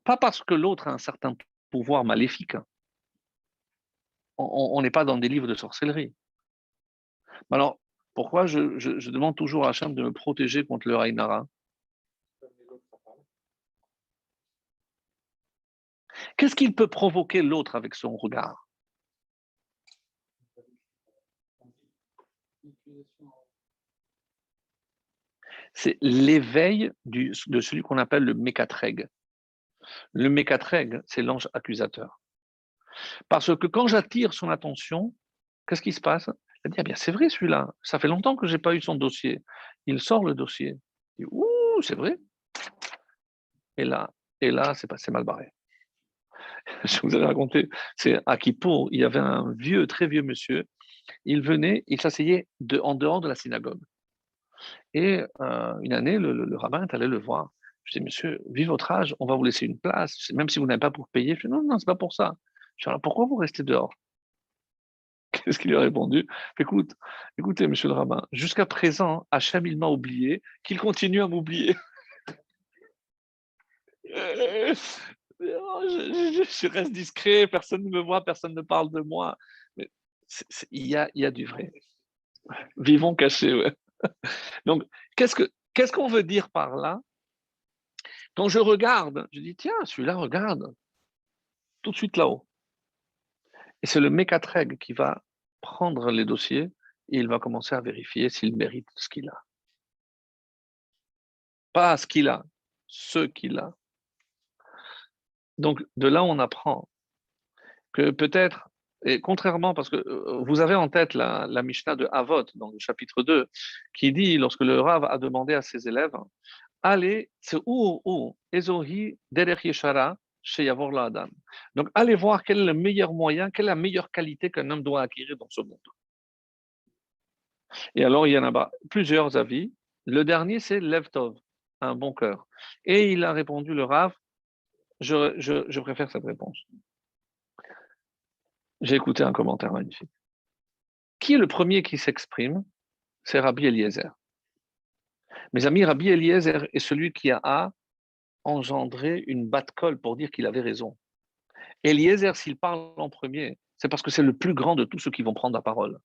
Pas parce que l'autre a un certain pouvoir maléfique. On n'est pas dans des livres de sorcellerie. Alors, pourquoi je demande toujours à Hachem de me protéger contre le Aïnara? Qu'est-ce qu'il peut provoquer l'autre avec son regard? C'est l'éveil de celui qu'on appelle le Mékatreg. Le Mékatreg, c'est l'ange accusateur. Parce que quand j'attire son attention, qu'est-ce qui se passe? Il dit, ah bien, c'est vrai celui-là, ça fait longtemps que je n'ai pas eu son dossier. Il sort le dossier. Il dit, ouh, c'est vrai. Et là, c'est mal barré. Je vous avais raconté, c'est à Kippour, il y avait un très vieux monsieur. Il venait, il s'asseyait en dehors de la synagogue. Et une année, le rabbin est allé le voir. Je dis, monsieur, vu votre âge, on va vous laisser une place, même si vous n'avez pas pour payer. Je dis, non, non, c'est pas pour ça. Je dis, alors pourquoi vous restez dehors? Qu'est-ce qu'il lui a répondu? Écoute, écoutez, monsieur le rabbin, jusqu'à présent, Hachem, il m'a oublié, qu'il continue à m'oublier. Je reste discret, personne ne me voit, personne ne parle de moi. Mais il y a du vrai. Vivons cachés, ouais. Donc, qu'est-ce qu'on veut dire par là? Quand je regarde, je dis, tiens, celui-là, regarde, tout de suite là-haut. Et c'est le mécatreg qui va prendre les dossiers et il va commencer à vérifier s'il mérite ce qu'il a. Pas ce qu'il a, ce qu'il a. Donc, de là, on apprend que peut-être, et contrairement, parce que vous avez en tête la Mishnah de Havot, dans le chapitre 2, qui dit, lorsque le Rav a demandé à ses élèves, allez, c'est où, Ezohi, Derech Yeshara, chez Yavor Adam. Donc, allez voir quel est le meilleur moyen, quelle est la meilleure qualité qu'un homme doit acquérir dans ce monde. Et alors, il y en a plusieurs avis. Le dernier, c'est Lev Tov, un bon cœur. Et il a répondu, le Rav, je préfère cette réponse. J'ai écouté un commentaire magnifique. Qui est le premier qui s'exprime? C'est Rabbi Eliezer. Mes amis, Rabbi Eliezer est celui qui a engendré une batte-colle pour dire qu'il avait raison. Eliezer, s'il parle en premier, c'est parce que c'est le plus grand de tous ceux qui vont prendre la parole.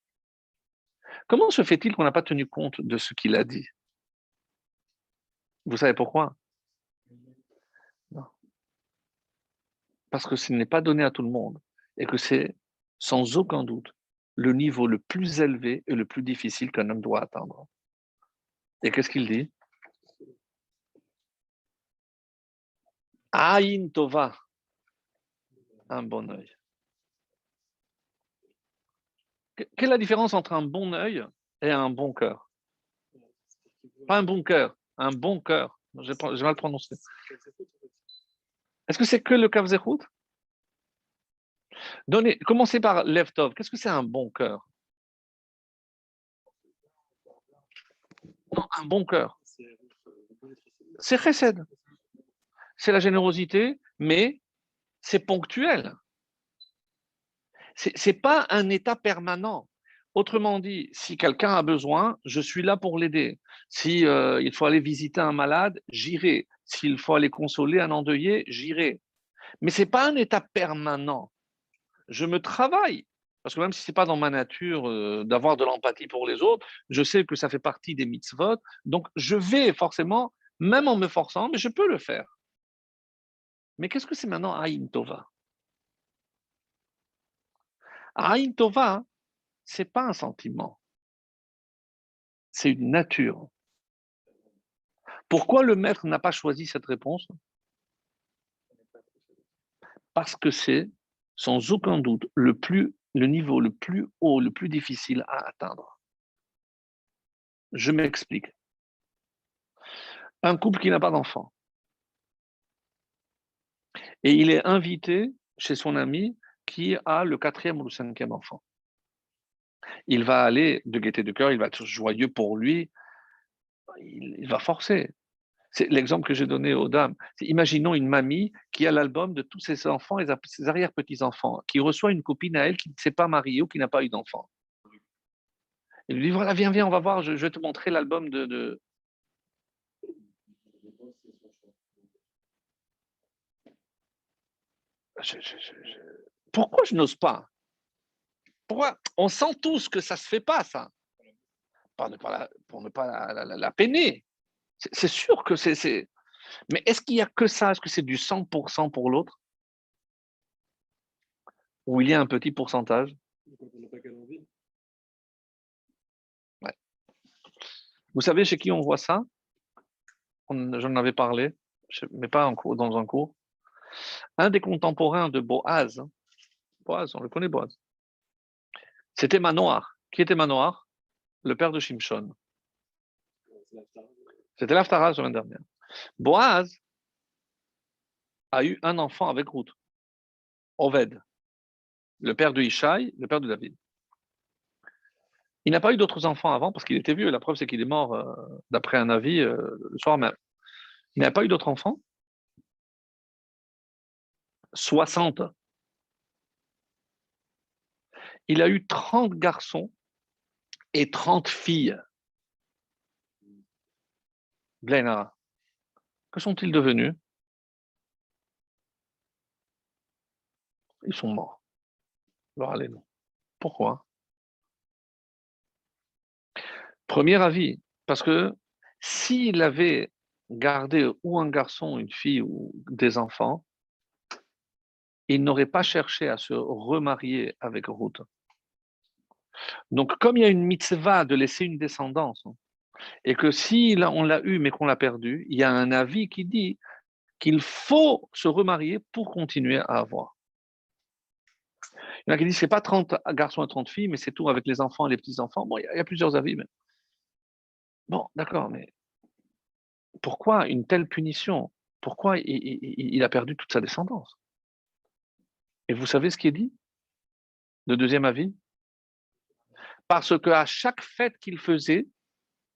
Comment se fait-il qu'on n'a pas tenu compte de ce qu'il a dit? Vous savez pourquoi? Non. Parce que ce n'est pas donné à tout le monde et que c'est sans aucun doute le niveau le plus élevé et le plus difficile qu'un homme doit atteindre. Et qu'est-ce qu'il dit? Aïn Tova, un bon œil. Quelle est la différence entre un bon œil et un bon cœur? Pas un bon cœur, un bon cœur. J'ai mal prononcé. Est-ce que c'est que le Kav Zechut? Commencez par Lev Tov. Qu'est-ce que c'est un bon cœur? Non, un bon cœur. C'est chesed. C'est la générosité, mais c'est ponctuel. C'est pas un état permanent. Autrement dit, si quelqu'un a besoin, je suis là pour l'aider. Si il faut aller visiter un malade, j'irai. S'il faut aller consoler un endeuillé, j'irai. Mais c'est pas un état permanent. Je me travaille. Parce que même si c'est pas dans ma nature d'avoir de l'empathie pour les autres, je sais que ça fait partie des mitzvot. Donc, je vais forcément, même en me forçant, mais je peux le faire. Mais qu'est-ce que c'est maintenant Aïn Tova? Aïn Tova, c'est pas un sentiment, c'est une nature. Pourquoi le maître n'a pas choisi cette réponse? Parce que c'est, sans aucun doute, le niveau le plus haut, le plus difficile à atteindre. Je m'explique. Un couple qui n'a pas d'enfant, et il est invité chez son ami qui a le quatrième ou le cinquième enfant. Il va aller de gaieté de cœur, il va être joyeux pour lui, il va forcer. C'est l'exemple que j'ai donné aux dames. Imaginons une mamie qui a l'album de tous ses enfants et ses arrière-petits-enfants, qui reçoit une copine à elle qui ne s'est pas mariée ou qui n'a pas eu d'enfant. Elle lui dit, voilà, viens, viens, on va voir, je vais te montrer l'album de... Pourquoi je n'ose pas? Pourquoi? On sent tous que ça ne se fait pas, ça. Pour ne pas la peiner. C'est sûr que c'est... Mais est-ce qu'il n'y a que ça? Est-ce que c'est du 100% pour l'autre? Ou il y a un petit pourcentage? Ouais. Vous savez chez qui on voit ça? J'en avais parlé, mais pas dans un cours. Un des contemporains de Boaz, Boaz, on le connaît Boaz, c'était Manoach. Qui était Manoach? Le père de Shimshon. C'était l'Aftara la semaine dernière. Boaz a eu un enfant avec Ruth, Oved, le père de Ishaï, le père de David. Il n'a pas eu d'autres enfants avant parce qu'il était vieux. La preuve, c'est qu'il est mort d'après un avis le soir même. Il n'a pas eu d'autres enfants. 60. Il a eu 30 garçons et 30 filles. Blainara. Que sont-ils devenus? Ils sont morts. Alors, allez, non. Pourquoi? Premier avis, parce que s'il avait gardé ou un garçon, une fille ou des enfants, il n'aurait pas cherché à se remarier avec Ruth. Donc, comme il y a une mitzvah de laisser une descendance, et que si on l'a eu mais qu'on l'a perdu, il y a un avis qui dit qu'il faut se remarier pour continuer à avoir. Il y en a qui disent que ce n'est pas 30 garçons et 30 filles, mais c'est tout avec les enfants et les petits-enfants. Bon, il y a plusieurs avis. Mais... Bon, d'accord, mais pourquoi une telle punition? Pourquoi il a perdu toute sa descendance? Et vous savez ce qui est dit? Le deuxième avis? Parce qu'à chaque fête qu'il faisait,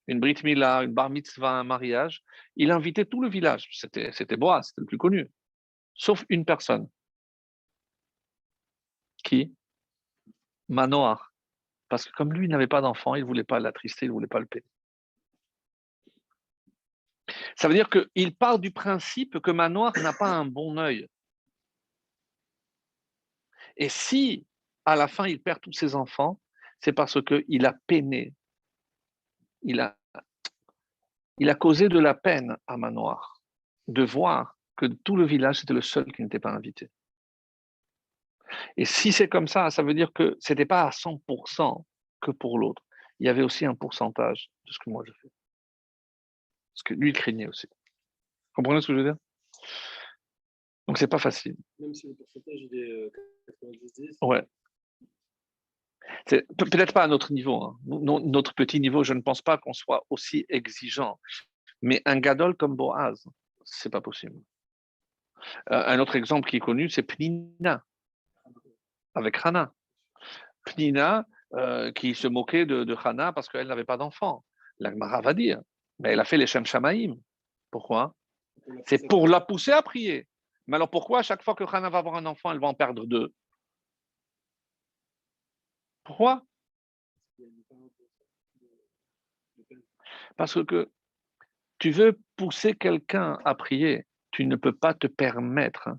une brit mila, une bar mitzvah, un mariage, il invitait tout le village. C'était Boaz, c'était le plus connu. Sauf une personne. Qui? Manoah. Parce que comme lui, il n'avait pas d'enfant, il ne voulait pas l'attrister, il ne voulait pas le payer. Ça veut dire qu'il part du principe que Manoah n'a pas un bon œil. Et si, à la fin, il perd tous ses enfants, c'est parce qu'il a peiné. Il a causé de la peine à Manoah de voir que tout le village, c'était le seul qui n'était pas invité. Et si c'est comme ça veut dire que ce n'était pas à 100% que pour l'autre. Il y avait aussi un pourcentage de ce que moi je fais. Parce que lui, il craignait aussi. Vous comprenez ce que je veux dire? Donc, c'est pas facile. Même si le pourcentage il est 90-10. Ouais. Peut-être pas à notre niveau. Hein. Notre petit niveau, je ne pense pas qu'on soit aussi exigeant. Mais un gadol comme Boaz, c'est pas possible. Un autre exemple qui est connu, c'est Pnina, avec Hana. Pnina, qui se moquait de Hana parce qu'elle n'avait pas d'enfant. La Gemara va dire. Mais elle a fait les Shem Shamaïm. Pourquoi? C'est pour la pousser à prier. Mais alors pourquoi à chaque fois que Hana va avoir un enfant, elle va en perdre deux? Pourquoi? Parce que tu veux pousser quelqu'un à prier, tu ne peux pas te permettre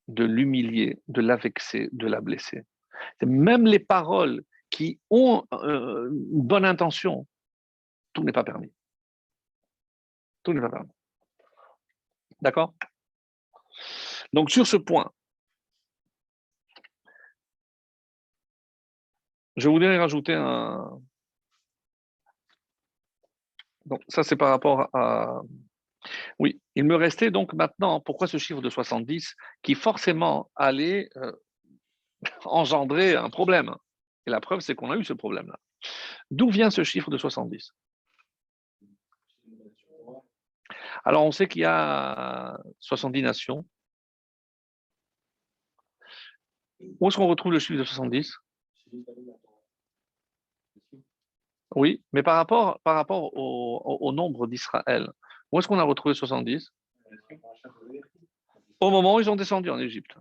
de l'humilier, de la vexer, de la blesser. Même les paroles qui ont une bonne intention, tout n'est pas permis. Tout n'est pas permis. D'accord? Donc sur ce point, je voudrais rajouter un... Donc ça c'est par rapport à... Oui, il me restait donc maintenant, pourquoi ce chiffre de 70 qui forcément allait engendrer un problème. Et la preuve, c'est qu'on a eu ce problème-là. D'où vient ce chiffre de 70? Alors, on sait qu'il y a 70 nations. Où est-ce qu'on retrouve le chiffre de 70? Oui, mais par rapport au nombre d'Israël, où est-ce qu'on a retrouvé 70? Au moment où ils ont descendu en Égypte.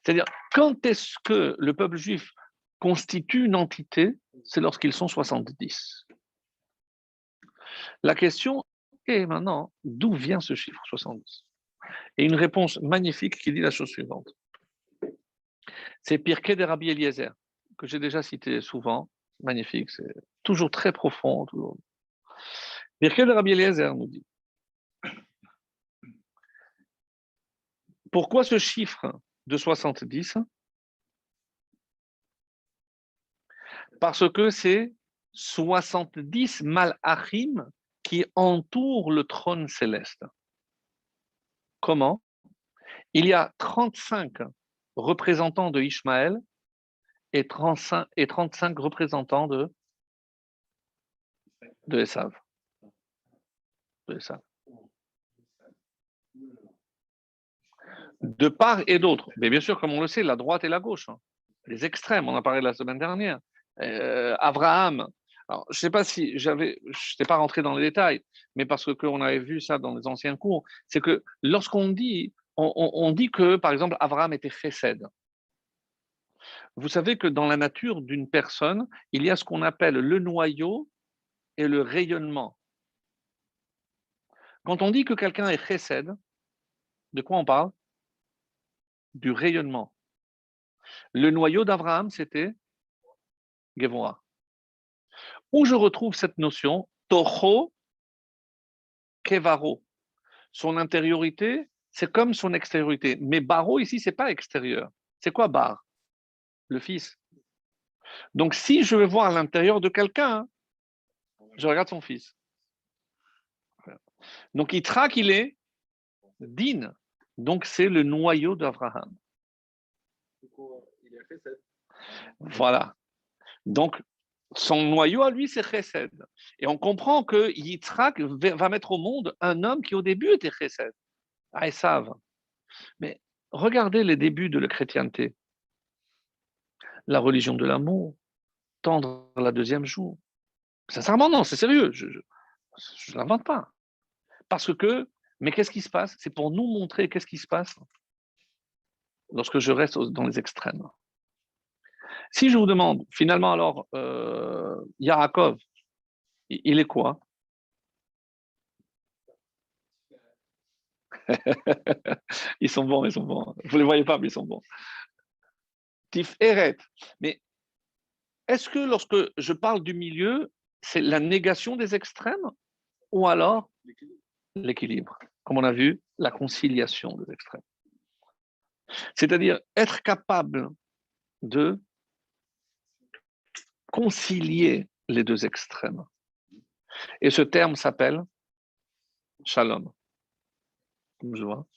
C'est-à-dire, quand est-ce que le peuple juif constitue une entité? C'est lorsqu'ils sont 70. La question est maintenant, d'où vient ce chiffre 70? Et une réponse magnifique qui dit la chose suivante. C'est Pirkei de Rabbi Eliezer, que j'ai déjà cité souvent. Magnifique, c'est toujours très profond. Toujours. Pirkei de Rabbi Eliezer nous dit, pourquoi ce chiffre de 70? Parce que c'est 70 malachim qui entourent le trône céleste. Comment? Il y a 35 représentants de Ishmaël et 35 représentants de Esav. De part et d'autre. Mais bien sûr, comme on le sait, la droite et la gauche. Les extrêmes, on en a parlé la semaine dernière. Abraham, Alors, je ne sais pas si je n'étais pas rentré dans les détails, mais parce que qu'on avait vu ça dans les anciens cours, c'est que lorsqu'on dit, on dit que, par exemple, Abraham était chesed. Vous savez que dans la nature d'une personne, il y a ce qu'on appelle le noyau et le rayonnement. Quand on dit que quelqu'un est chesed, de quoi on parle? Du rayonnement. Le noyau d'Abraham, c'était Gevora. Où je retrouve cette notion, Toho Kevaro. Son intériorité, c'est comme son extériorité. Mais Baro, ici, c'est pas extérieur. C'est quoi Bar? Le fils. Donc, si je veux voir l'intérieur de quelqu'un, je regarde son fils. Donc, Yitzhak, il est Din. Donc, c'est le noyau d'Abraham. Voilà. Donc, son noyau à lui, c'est Chesed. Et on comprend que Yitzhak va mettre au monde un homme qui au début était Chesed, à Esav. Mais regardez les débuts de la chrétienté. La religion de l'amour, tendre la deuxième joue. Sincèrement, non, c'est sérieux. Je ne l'invente pas. Parce que, mais qu'est-ce qui se passe? C'est pour nous montrer qu'est-ce qui se passe lorsque je reste dans les extrêmes. Si je vous demande, finalement, alors, Yaakov, il est quoi? Ils sont bons, ils sont bons. Vous ne les voyez pas, mais ils sont bons. Tif Eret. Mais est-ce que lorsque je parle du milieu, c'est la négation des extrêmes ou alors l'équilibre? Comme on a vu, la conciliation des extrêmes. C'est-à-dire être capable de concilier les deux extrêmes. Et ce terme s'appelle shalom. Comme je vois.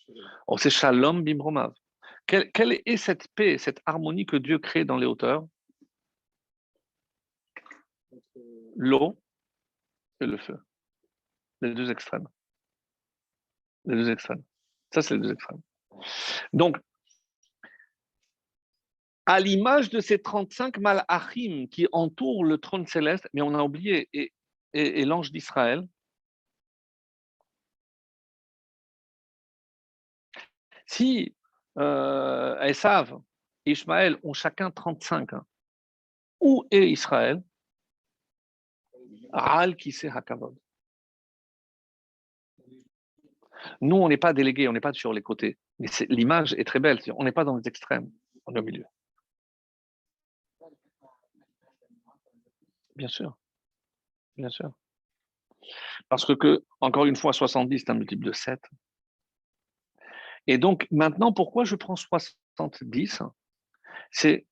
Oh, c'est shalom bimromav. Quelle est cette paix, cette harmonie que Dieu crée dans les hauteurs? L'eau et le feu. Les deux extrêmes. Les deux extrêmes. Ça, c'est les deux extrêmes. Donc, à l'image de ces 35 malachim qui entourent le trône céleste, mais on a oublié, et l'ange d'Israël, si Esav et Ishmaël ont chacun 35, où est Israël? Al qui sait Hakavod. Nous, on n'est pas délégués, on n'est pas sur les côtés. Mais l'image est très belle. On n'est pas dans les extrêmes, on est au milieu. Bien sûr, bien sûr. Parce que, encore une fois, 70, c'est un multiple de 7. Et donc, maintenant, pourquoi je prends 70? C'est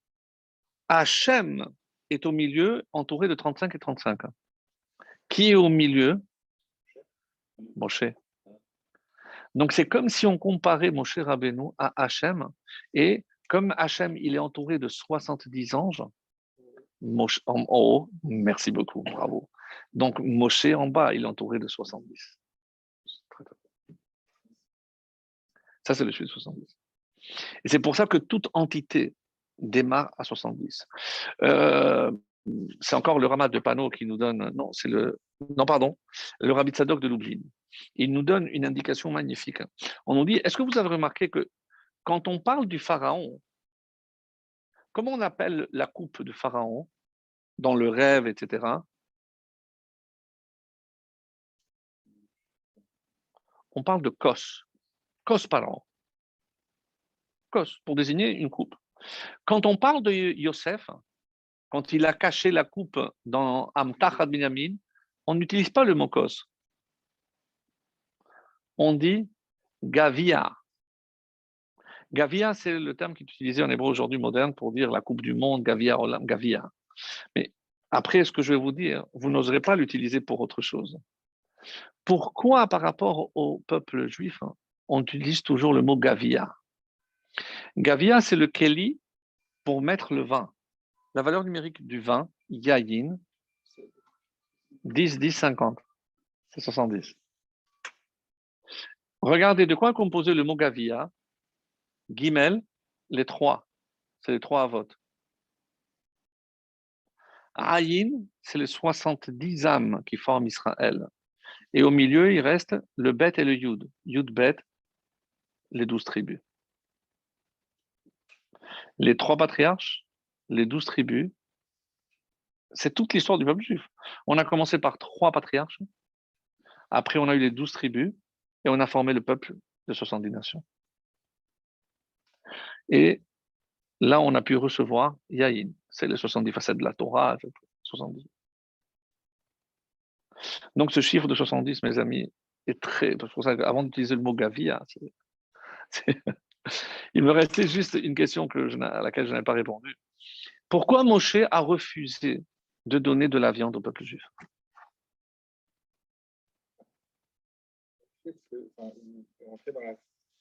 Hachem est au milieu, entouré de 35 et 35. Qui est au milieu? Moshe. Donc, c'est comme si on comparait Moshe Rabbeinu à Hachem. Et comme Hachem, il est entouré de 70 anges, Moshe en haut, merci beaucoup, bravo. Donc, Moshe en bas, il est entouré de 70. Ça, c'est le chiffre 70. Et c'est pour ça que toute entité démarre à 70. C'est encore le Ramat de Pano qui nous donne, non, c'est non, pardon, le Rabbi Tzadok de Lublin. Il nous donne une indication magnifique. On nous dit, est-ce que vous avez remarqué que quand on parle du pharaon, comment on appelle la coupe de pharaon dans le rêve, etc. On parle de kos, kos pharaon, kos pour désigner une coupe. Quand on parle de Yosef, quand il a caché la coupe dans Amtach ad Binyamin, on n'utilise pas le mot kos. On dit Gavia. Gavia, c'est le terme qui est utilisé en hébreu aujourd'hui moderne pour dire la coupe du monde, Gavia Olam, Gavia. Mais après, ce que je vais vous dire, vous n'oserez pas l'utiliser pour autre chose. Pourquoi, par rapport au peuple juif, on utilise toujours le mot Gavia? Gavia, c'est le Keli pour mettre le vin. La valeur numérique du vin, Yayin, 10, 10, 50. C'est 70. Regardez de quoi est composé le mot Gavia. Gimel, les trois. C'est les trois à vote. Aïn, c'est les 70 âmes qui forment Israël. Et au milieu, il reste le Bet et le Yud. Yud Bet, les 12 tribus. Les 3 patriarches, les 12 tribus, c'est toute l'histoire du peuple juif. On a commencé par 3 patriarches, après on a eu les 12 tribus, et on a formé le peuple de 70 nations. Et là, on a pu recevoir Yahin, c'est les 70 facettes de la Torah, 70. Donc ce chiffre de 70, mes amis, est très. C'est pour ça qu'avant d'utiliser le mot Gavia, il me restait juste une question à laquelle je n'avais pas répondu. Pourquoi Moshe a refusé de donner de la viande au peuple juif? Il rentrait dans la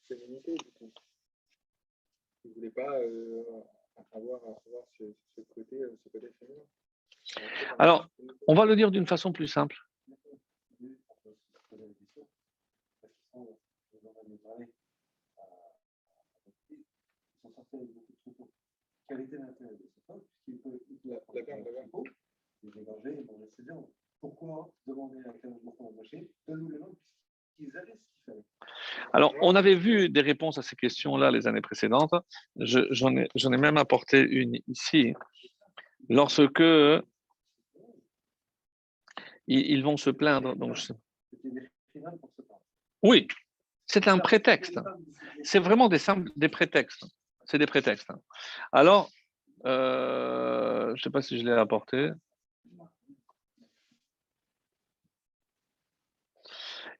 féminité, du coup. Il ne voulait pas avoir ce côté féminin. Alors, on va le dire d'une façon plus simple. Quel était l'intérêt de ce peuple? Puisqu'il peut les dégager et manger ses viandes. Pourquoi demander à 15 jours pour embaucher? Donne-nous les noms puisqu'ils avaient ce qu'il fallait. Alors, on avait vu des réponses à ces questions-là les années précédentes. J'en ai même apporté une ici. Lorsque ils vont se plaindre. Donc, oui, c'est un prétexte. C'est vraiment des prétextes. C'est des prétextes. Alors, je ne sais pas si je l'ai apporté.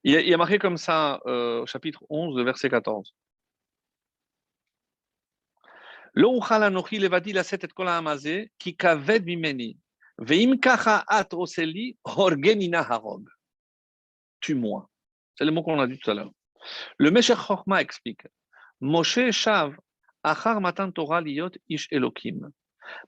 Il y a marqué comme ça, au chapitre 11, le verset 14. לא אוכל אנוכי לבדי לשאת את כל העם הזה, כי כבד ממני. ואם ככה את עושה לי, הורגני נא הרוג. Tue-moi. C'est le mot qu'on a dit tout à l'heure. Le Meshech Chochma explique. Moshe shav achar matan Torah liot ish Elokim.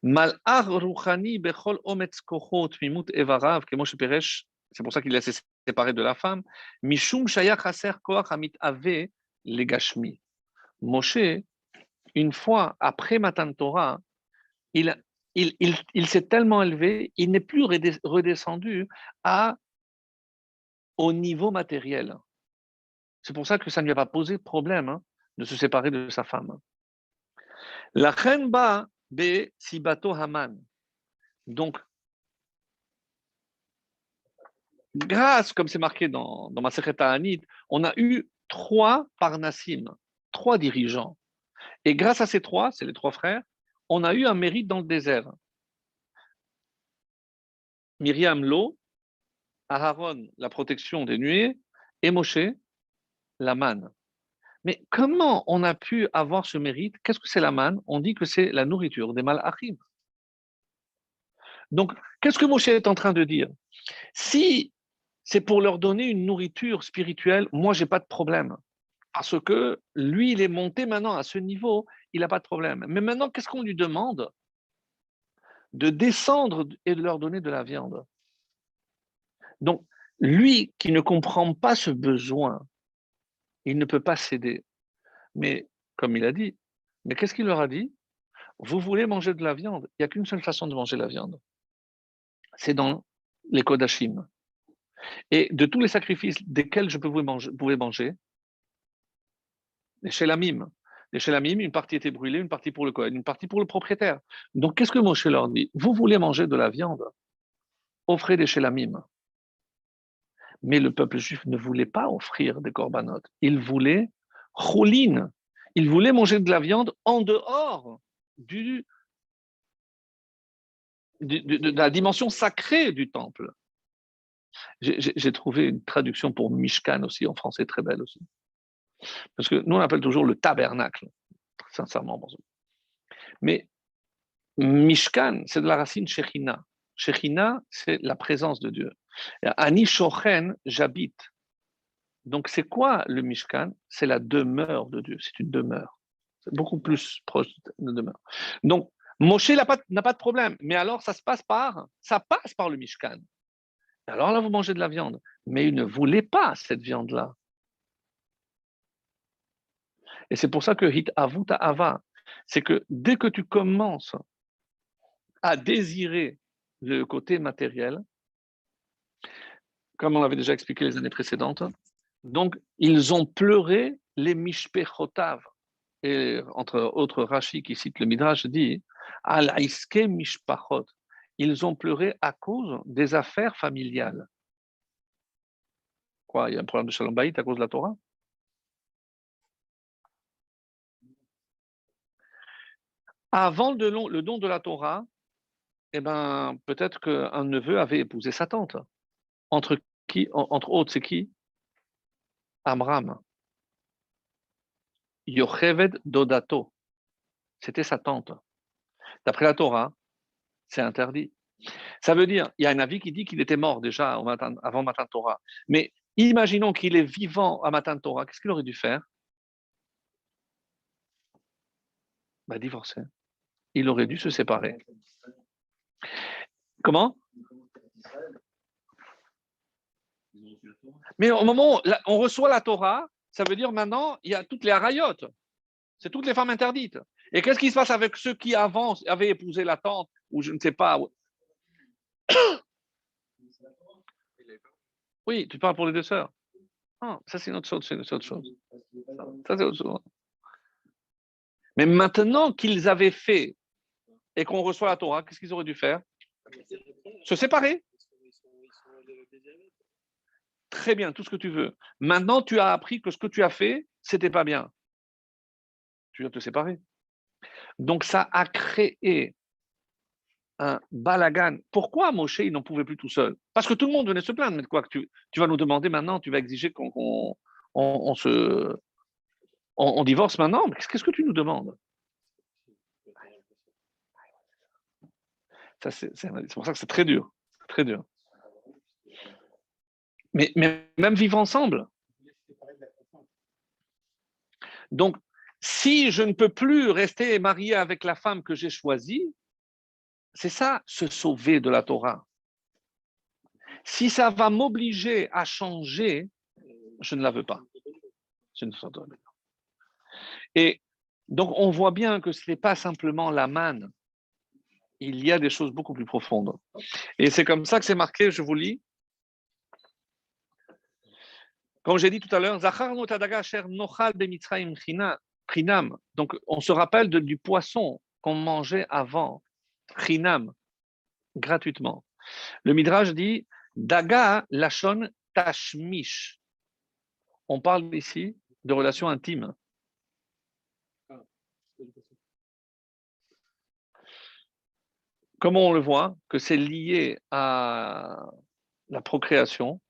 Mal'ach ruchani bechol ometz kocho tmimut evarav, que Moshe Peresh, c'est pour ça qu'il a été séparé de la femme, mishum shayach aser koach amit ave legashmi. Moshe, une fois après Matan Torah, il s'est tellement élevé, il n'est plus redescendu au niveau matériel. C'est pour ça que ça ne lui a pas posé de problème de se séparer de sa femme. La Chenba be Sibato Haman. Donc, grâce, comme c'est marqué dans ma Ta'anit, on a eu 3 Parnassim, 3 dirigeants. Et grâce à ces 3, c'est les 3 frères, on a eu un mérite dans le désert. Myriam l'eau, Aaron la protection des nuées, et Moshe la manne. Mais comment on a pu avoir ce mérite? Qu'est-ce que c'est la manne? On dit que c'est la nourriture des malachim. Donc, qu'est-ce que Moshe est en train de dire? Si c'est pour leur donner une nourriture spirituelle, moi, je n'ai pas de problème. Parce que lui, il est monté maintenant à ce niveau, il n'a pas de problème. Mais maintenant, qu'est-ce qu'on lui demande? De descendre et de leur donner de la viande. Donc, lui qui ne comprend pas ce besoin, il ne peut pas céder. Mais, comme il a dit, mais qu'est-ce qu'il leur a dit? Vous voulez manger de la viande? Il n'y a qu'une seule façon de manger la viande. C'est dans les Kodashim. Et de tous les sacrifices desquels je pouvais manger, les Shelamim. Les Shelamim, une partie était brûlée, une partie pour le Kohen, une partie pour le propriétaire. Donc, qu'est-ce que Moshe leur dit? Vous voulez manger de la viande? Offrez des Shelamim. Mais le peuple juif ne voulait pas offrir des korbanot. Il voulait choulin. Il voulait manger de la viande en dehors de la dimension sacrée du temple. J'ai trouvé une traduction pour Mishkan aussi, en français, très belle aussi. Parce que nous, on appelle toujours le tabernacle, sincèrement. Mais Mishkan, c'est de la racine Shechina. Shechina, c'est la présence de Dieu. Ani Shochen, j'habite. Donc, c'est quoi le Mishkan? C'est la demeure de Dieu. C'est une demeure. C'est beaucoup plus proche de demeure. Donc, Moshe n'a pas de problème. Mais alors, ça passe par le Mishkan. Alors là, vous mangez de la viande. Mais il ne voulait pas cette viande-là. Et c'est pour ça que Hit Avuta Ava, c'est que dès que tu commences à désirer le côté matériel, comme on l'avait déjà expliqué les années précédentes. Donc, ils ont pleuré les mishpechotav. Et entre autres, Rashi qui cite le Midrash dit Al Aiske Mishpachot. Ils ont pleuré à cause des affaires familiales. Quoi, il y a un problème de Shalom Bayit à cause de la Torah? Avant le don de la Torah, eh ben, peut-être qu'un neveu avait épousé sa tante. Entre autres, c'est qui? Amram. Yocheved Dodato. C'était sa tante. D'après la Torah, c'est interdit. Ça veut dire, il y a un avis qui dit qu'il était mort déjà avant Matan Torah. Mais imaginons qu'il est vivant à Matan Torah. Qu'est-ce qu'il aurait dû faire? Bah, divorcer. Il aurait dû se séparer. Comment? Mais au moment où on reçoit la Torah, ça veut dire maintenant, il y a toutes les harayotes. C'est toutes les femmes interdites. Et qu'est-ce qui se passe avec ceux qui avant avaient épousé la tante ou je ne sais pas? Oui, tu parles pour les deux sœurs. Ah, ça, c'est une autre chose. Ça, c'est autre chose. Mais maintenant qu'ils avaient fait et qu'on reçoit la Torah, qu'est-ce qu'ils auraient dû faire? Se séparer. Très bien, tout ce que tu veux. Maintenant, tu as appris que ce que tu as fait, c'était pas bien. Tu dois te séparer. Donc, ça a créé un balagan. Pourquoi Moshe, il n'en pouvait plus tout seul? Parce que tout le monde venait se plaindre. Mais quoi, tu vas nous demander maintenant, tu vas exiger qu'on on divorce maintenant? Mais qu'est-ce que tu nous demandes? C'est pour ça que c'est très dur. Très dur. Mais même vivre ensemble. Donc, si je ne peux plus rester marié avec la femme que j'ai choisie, c'est ça, se sauver de la Torah. Si ça va m'obliger à changer, je ne la veux pas. Et donc, on voit bien que ce n'est pas simplement la manne. Il y a des choses beaucoup plus profondes. Et c'est comme ça que c'est marqué, je vous lis. Comme j'ai dit tout à l'heure, donc on se rappelle du poisson qu'on mangeait avant, chinam, gratuitement. Le Midrash dit Daga Lachon Tashmish. On parle ici de relations intimes. Comment on le voit? Que c'est lié à la procréation.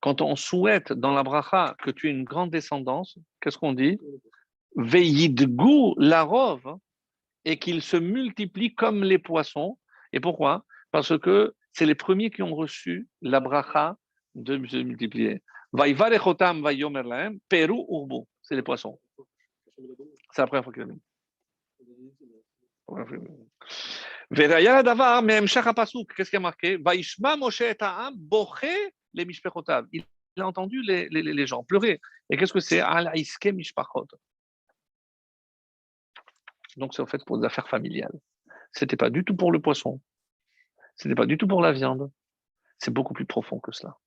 Quand on souhaite dans la bracha que tu aies une grande descendance, qu'est-ce qu'on dit? Veillidgou larov, et qu'ils se multiplient comme les poissons. Et pourquoi? Parce que c'est les premiers qui ont reçu la bracha de se multiplier. Vaïvarechotam vaïomer lahem, peru urbu, c'est les poissons. C'est la première fois qu'il a dit. Veraya davar me'emshach hapasuk, qu'est-ce qui a marqué? Vaishma Moshe et ha'am boché les mishpechotav. Il a entendu les gens pleurer. Et qu'est-ce que c'est? Al iske mishpachot. Donc c'est en fait pour des affaires familiales. C'était pas du tout pour le poisson. C'était pas du tout pour la viande. C'est beaucoup plus profond que cela.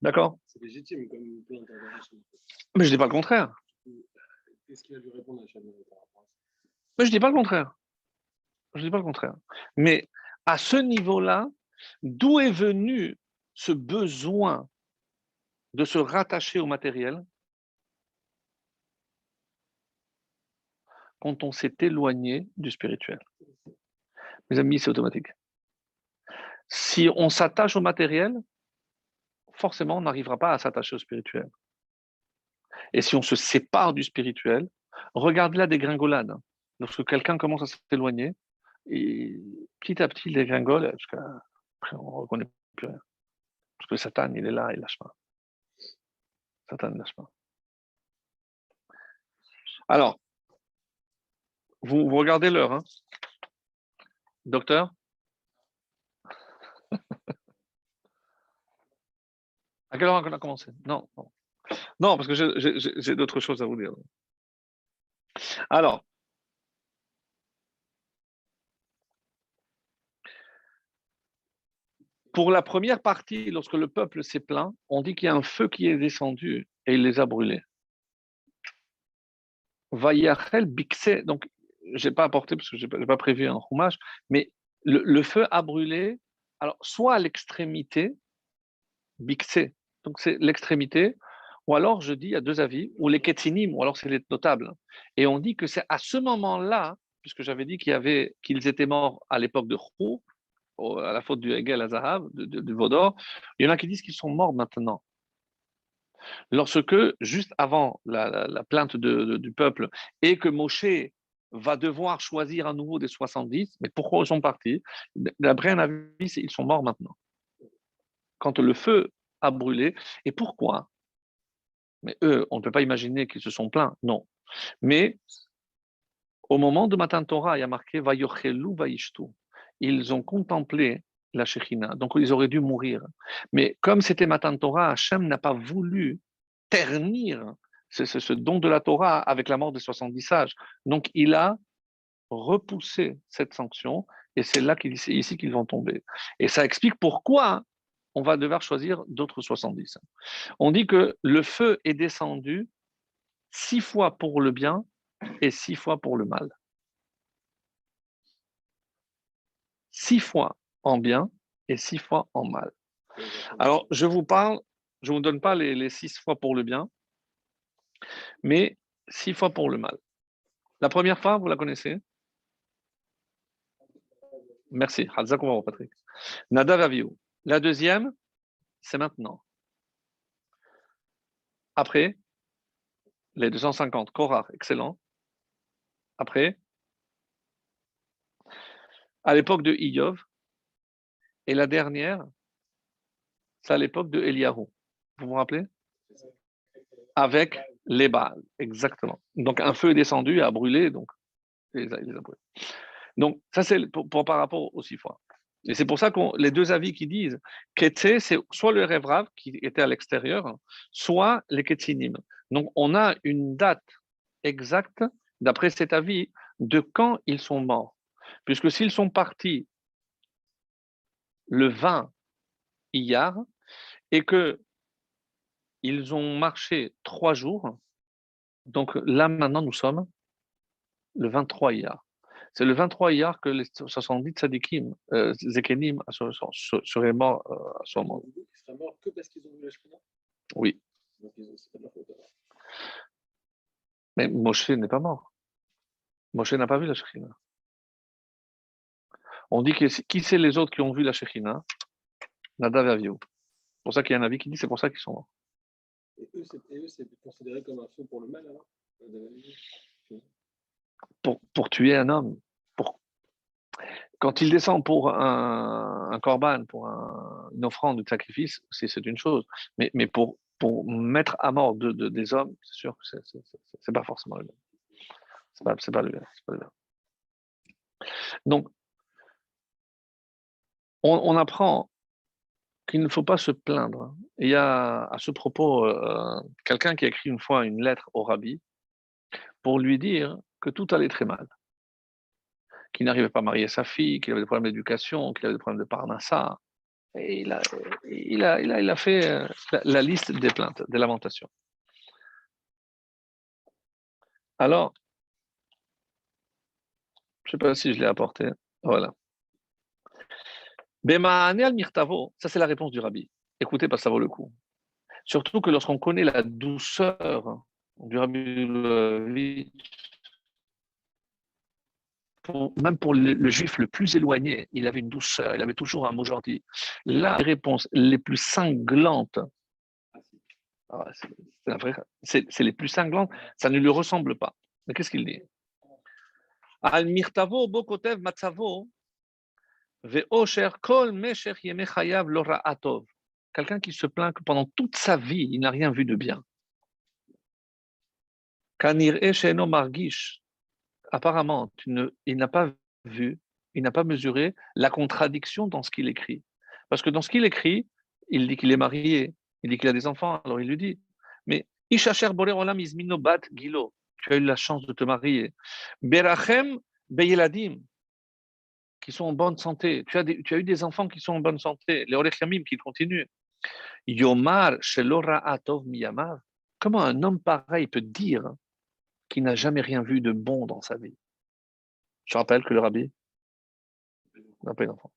D'accord? C'est légitime comme plainte. Mais je dis pas le contraire. Qu'est-ce qu'il a dû répondre à Shalom par rapport à ça? Mais je dis pas le contraire. Je dis pas le contraire. Mais à ce niveau-là, d'où est venu ce besoin de se rattacher au matériel quand on s'est éloigné du spirituel? Mes amis, c'est automatique. Si on s'attache au matériel, forcément, on n'arrivera pas à s'attacher au spirituel. Et si on se sépare du spirituel, regarde là des gringolades. Lorsque quelqu'un commence à s'éloigner, et petit à petit, il dégringole, jusqu'à on ne reconnaît plus rien. Parce que Satan, il est là, il ne lâche pas. Satan ne lâche pas. Alors, vous regardez l'heure, hein? Docteur? À quelle heure on a commencé? Non, non. Non, parce que j'ai d'autres choses à vous dire. Alors, Pour la première partie, lorsque le peuple s'est plaint, on dit qu'il y a un feu qui est descendu et il les a brûlés. Vayachel bikse, donc je n'ai pas apporté parce que je n'ai pas prévu un hommage, mais le feu a brûlé, alors soit à l'extrémité, bikse, donc c'est l'extrémité, ou alors je dis, il y a deux avis, ou les ketinim, ou alors c'est les notables. Et on dit que c'est à ce moment-là, puisque j'avais dit qu'ils étaient morts à l'époque de Khou, à la faute du Hegel à Zahav, du Vaudor, il y en a qui disent qu'ils sont morts maintenant. Lorsque, juste avant la plainte du peuple, et que Moshe va devoir choisir à nouveau des 70, mais pourquoi ils sont partis? D'après un avis, ils sont morts maintenant. Quand le feu a brûlé, et pourquoi? Mais eux, on ne peut pas imaginer qu'ils se sont plaints, non. Mais au moment de Matan Torah, il y a marqué Vayochelu Vaishtu. Ils ont contemplé la Shekhinah, donc ils auraient dû mourir. Mais comme c'était Matan Torah, Hachem n'a pas voulu ternir ce don de la Torah avec la mort des 70 sages. Donc il a repoussé cette sanction et c'est ici qu'ils vont tomber. Et ça explique pourquoi on va devoir choisir d'autres 70. On dit que le feu est descendu 6 fois pour le bien et 6 fois pour le mal. 6 fois en bien et 6 fois en mal. Alors, je vous vous donne pas les 6 fois pour le bien, mais 6 fois pour le mal. La première fois, vous la connaissez? Merci. Patrick. Nadav Avihu. La deuxième, c'est maintenant. Après, les 250. Korach, excellent. Après, à l'époque de Iyov. Et la dernière, c'est à l'époque de Eliyahu. Vous vous rappelez? Avec les Baals, exactement. Donc un feu est descendu et a brûlé, donc il les a brûlés. Donc ça c'est par rapport aux 6 fois. Et c'est pour ça que les deux avis qui disent Ketse, c'est soit le Revrav qui était à l'extérieur, soit les Ketsinim. Donc on a une date exacte, d'après cet avis, de quand ils sont morts. Puisque s'ils sont partis le 20 Iyar et que ils ont marché 3 jours, donc là maintenant nous sommes le 23 Iyar. C'est le 23 Iyar que les 70 tzadikim, Zekenim, seraient morts à ce moment. Ils seraient morts que parce qu'ils ont vu la Shekhinah. Oui. Donc, c'est pas de la faute. Mais Moshe n'est pas mort. Moshe n'a pas vu la Shekhinah. On dit que qui c'est les autres qui ont vu la Shekhinah? Nadav et Avihu. C'est pour ça qu'il y a un avis qui dit c'est pour ça qu'ils sont morts. Et eux, c'est considéré comme un feu pour le mal, alors Pour tuer un homme. Quand il descend pour un korban, pour une offrande de sacrifice, c'est une chose. Mais pour mettre à mort des hommes, c'est sûr que c'est pas forcément le même. C'est pas le même. Donc, on apprend qu'il ne faut pas se plaindre. Et il y a à ce propos quelqu'un qui a écrit une fois une lettre au rabbi pour lui dire que tout allait très mal, qu'il n'arrivait pas à marier sa fille, qu'il avait des problèmes d'éducation, qu'il avait des problèmes de parnassa. Et il a fait la liste des plaintes, des lamentations. Alors, je ne sais pas si je l'ai apporté. Voilà. Bema'ane al mirtavo, ça c'est la réponse du rabbi. Écoutez, parce que ça vaut le coup. Surtout que lorsqu'on connaît la douceur du rabbi, même pour le juif le plus éloigné, il avait une douceur, il avait toujours un mot gentil. La réponse les plus cinglantes, c'est les plus cinglantes, ça ne lui ressemble pas. Mais qu'est-ce qu'il dit? Al mirtavo bokotev matzavo ve'osher kol mesher yemei chayav lo ra'atov. Quelqu'un qui se plaint que pendant toute sa vie, il n'a rien vu de bien. Kanir'e she'eno margish. Apparemment, il n'a pas vu, il n'a pas mesuré la contradiction dans ce qu'il écrit. Parce que dans ce qu'il écrit, il dit qu'il est marié, il dit qu'il a des enfants, alors il lui dit, mais Ishacher Borer Olam Izmino Bat Gilo, tu as eu la chance de te marier. Berachem Beyeladim, qui sont en bonne santé. Tu as eu des enfants qui sont en bonne santé. Les Orech Yamim qui continuent. Yomar Shelora Atov Miyamav. Comment un homme pareil peut dire qu'il n'a jamais rien vu de bon dans sa vie? Je rappelle que le rabbi n'a pas eu d'enfant.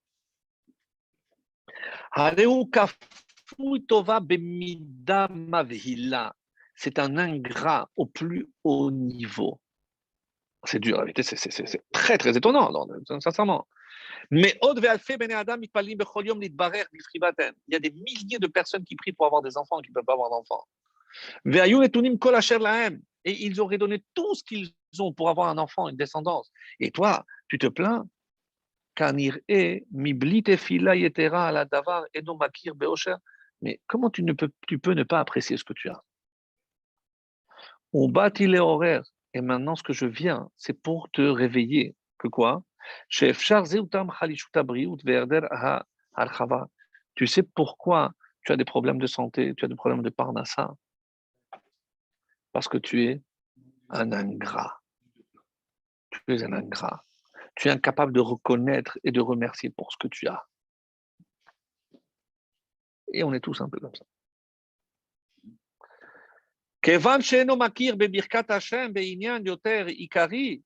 C'est un ingrat au plus haut niveau. C'est dur, la vérité, c'est très très étonnant, sincèrement. Mais il y a des milliers de personnes qui prient pour avoir des enfants qui ne peuvent pas avoir d'enfants. Et ils auraient donné tout ce qu'ils ont pour avoir un enfant, une descendance. Et toi, tu te plains. Mais comment tu peux ne pas apprécier ce que tu as? On bâtit les horaires. Et maintenant, ce que je viens, c'est pour te réveiller. Que quoi? Tu sais pourquoi tu as des problèmes de santé, tu as des problèmes de parnassa? Parce que tu es un ingrat. Tu es un ingrat. Tu es incapable de reconnaître et de remercier pour ce que tu as. Et on est tous un peu comme ça. כיוון שאינו מכיר בברכת השם בעניין יותר עיקרי,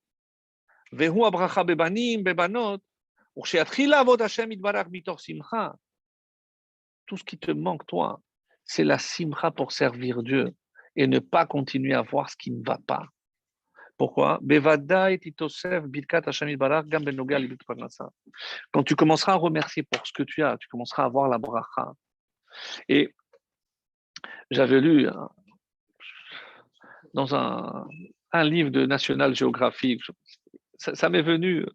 והוא הברכה בבנים, בבנות, וכשיתחיל לעבוד השם יתברך מתוך שמחה, tout ce qui te manque, toi, c'est la simcha pour servir Dieu et ne pas continuer à voir ce qui ne va pas. Pourquoi? Quand tu commenceras à remercier pour ce que tu as, tu commenceras à voir la bracha. Et j'avais lu dans un livre de National Geographic, ça m'est venu.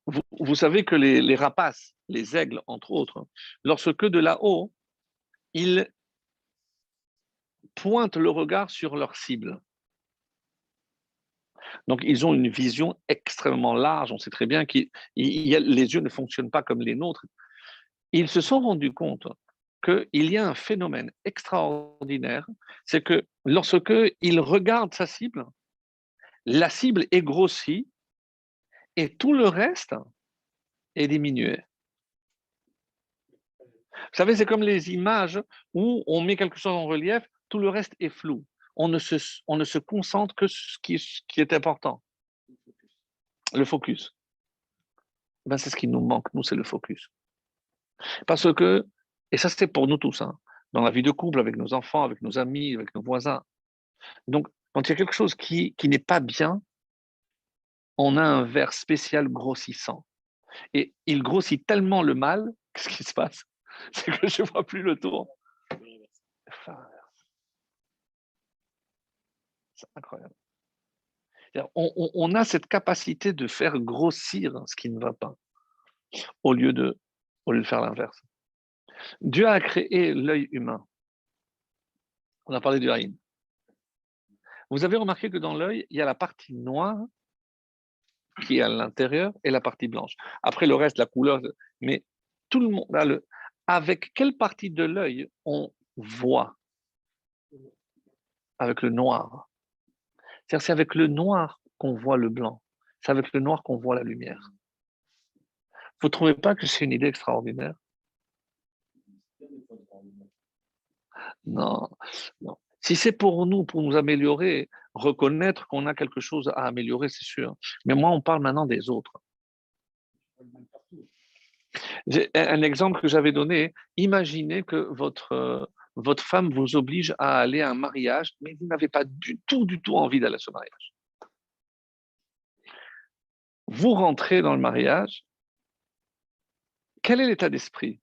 Vous savez que les rapaces, les aigles, entre autres, lorsque de là-haut, ils pointent le regard sur leur cible. Donc, ils ont une vision extrêmement large. On sait très bien que les yeux ne fonctionnent pas comme les nôtres. Ils se sont rendus compte qu'il y a un phénomène extraordinaire, c'est que lorsque ils regardent sa cible, la cible est grossie et tout le reste est diminué. Vous savez, c'est comme les images où on met quelque chose en relief, tout le reste est flou. On ne se concentre que sur ce qui est important. Le focus. Ben, c'est ce qui nous manque, nous, c'est le focus. Parce que, et ça c'est pour nous tous, hein, dans la vie de couple, avec nos enfants, avec nos amis, avec nos voisins. Donc, quand il y a quelque chose qui n'est pas bien, on a un verre spécial grossissant. Et il grossit tellement le mal, qu'est-ce qui se passe? C'est que je ne vois plus le tour. Enfin, c'est incroyable. On a cette capacité de faire grossir ce qui ne va pas, au lieu de faire l'inverse. Dieu a créé l'œil humain. On a parlé du Haïn. Vous avez remarqué que dans l'œil, il y a la partie noire qui est à l'intérieur et la partie blanche. Après, le reste, la couleur, mais tout le monde a avec quelle partie de l'œil on voit? Avec le noir. C'est-à-dire, c'est avec le noir qu'on voit le blanc. C'est avec le noir qu'on voit la lumière. Vous ne trouvez pas que c'est une idée extraordinaire? Non, non. Si c'est pour nous améliorer, reconnaître qu'on a quelque chose à améliorer, c'est sûr. Mais moi, on parle maintenant des autres. Un exemple que j'avais donné, imaginez que votre femme vous oblige à aller à un mariage, mais vous n'avez pas du tout envie d'aller à ce mariage. Vous rentrez dans le mariage, quel est l'état d'esprit?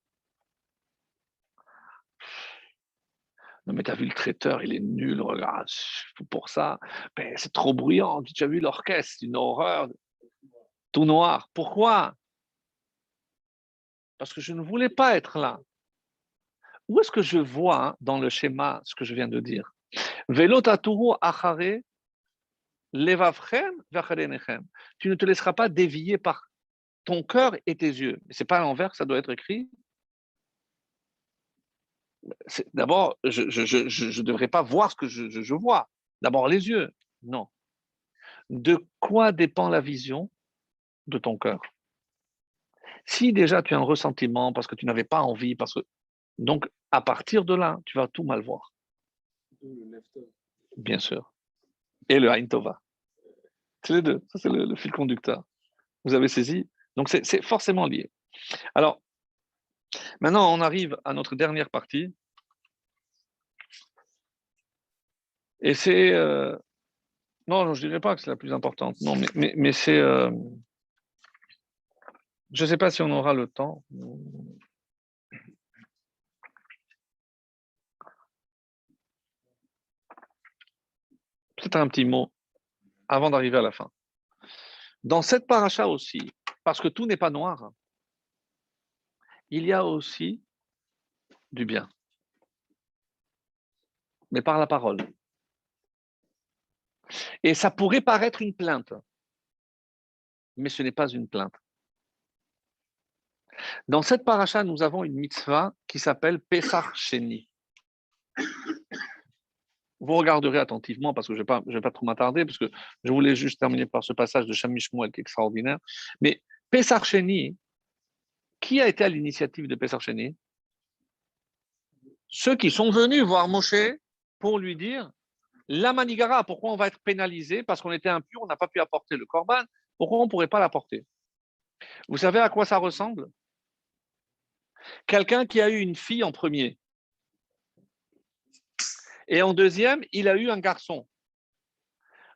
Non, mais t'as vu le traiteur, il est nul, regarde, pour ça, ben, c'est trop bruyant. Tu as vu l'orchestre, une horreur, tout noir. Pourquoi? Parce que je ne voulais pas être là. Où est-ce que je vois dans le schéma ce que je viens de dire? Velotaturu achare levavchem v'acharenechem. Tu ne te laisseras pas dévier par ton cœur et tes yeux. Ce n'est pas à l'envers, ça doit être écrit. D'abord, je ne devrais pas voir ce que je vois. D'abord les yeux. Non. De quoi dépend la vision? De ton cœur. Si déjà tu as un ressentiment parce que tu n'avais pas envie, donc à partir de là, tu vas tout mal voir, D'où le left-over. bien sûr. Et le Ain Tova. C'est les deux. Ça, c'est le fil conducteur. Vous avez saisi? Donc, c'est forcément lié. Alors, maintenant, on arrive à notre dernière partie. Et c'est. Non, je ne dirais pas que c'est la plus importante. Non, mais c'est. Je ne sais pas si on aura le temps. Peut-être un petit mot avant d'arriver à la fin. Dans cette paracha aussi, parce que tout n'est pas noir, il y a aussi du bien. Mais par la parole. Et ça pourrait paraître une plainte, mais ce n'est pas une plainte. Dans cette paracha, nous avons une mitzvah qui s'appelle Pesach Sheni. Vous regarderez attentivement parce que je ne vais pas trop m'attarder, parce que je voulais juste terminer par ce passage de Shamish Shmuel qui est extraordinaire. Mais Pesach Sheni, qui a été à l'initiative de Pesach Sheni? Ceux qui sont venus voir Moshe pour lui dire la manigara, pourquoi on va être pénalisé? Parce qu'on était impur, on n'a pas pu apporter le korban, pourquoi on ne pourrait pas l'apporter? Vous savez à quoi ça ressemble? Quelqu'un qui a eu une fille en premier. Et en deuxième, il a eu un garçon.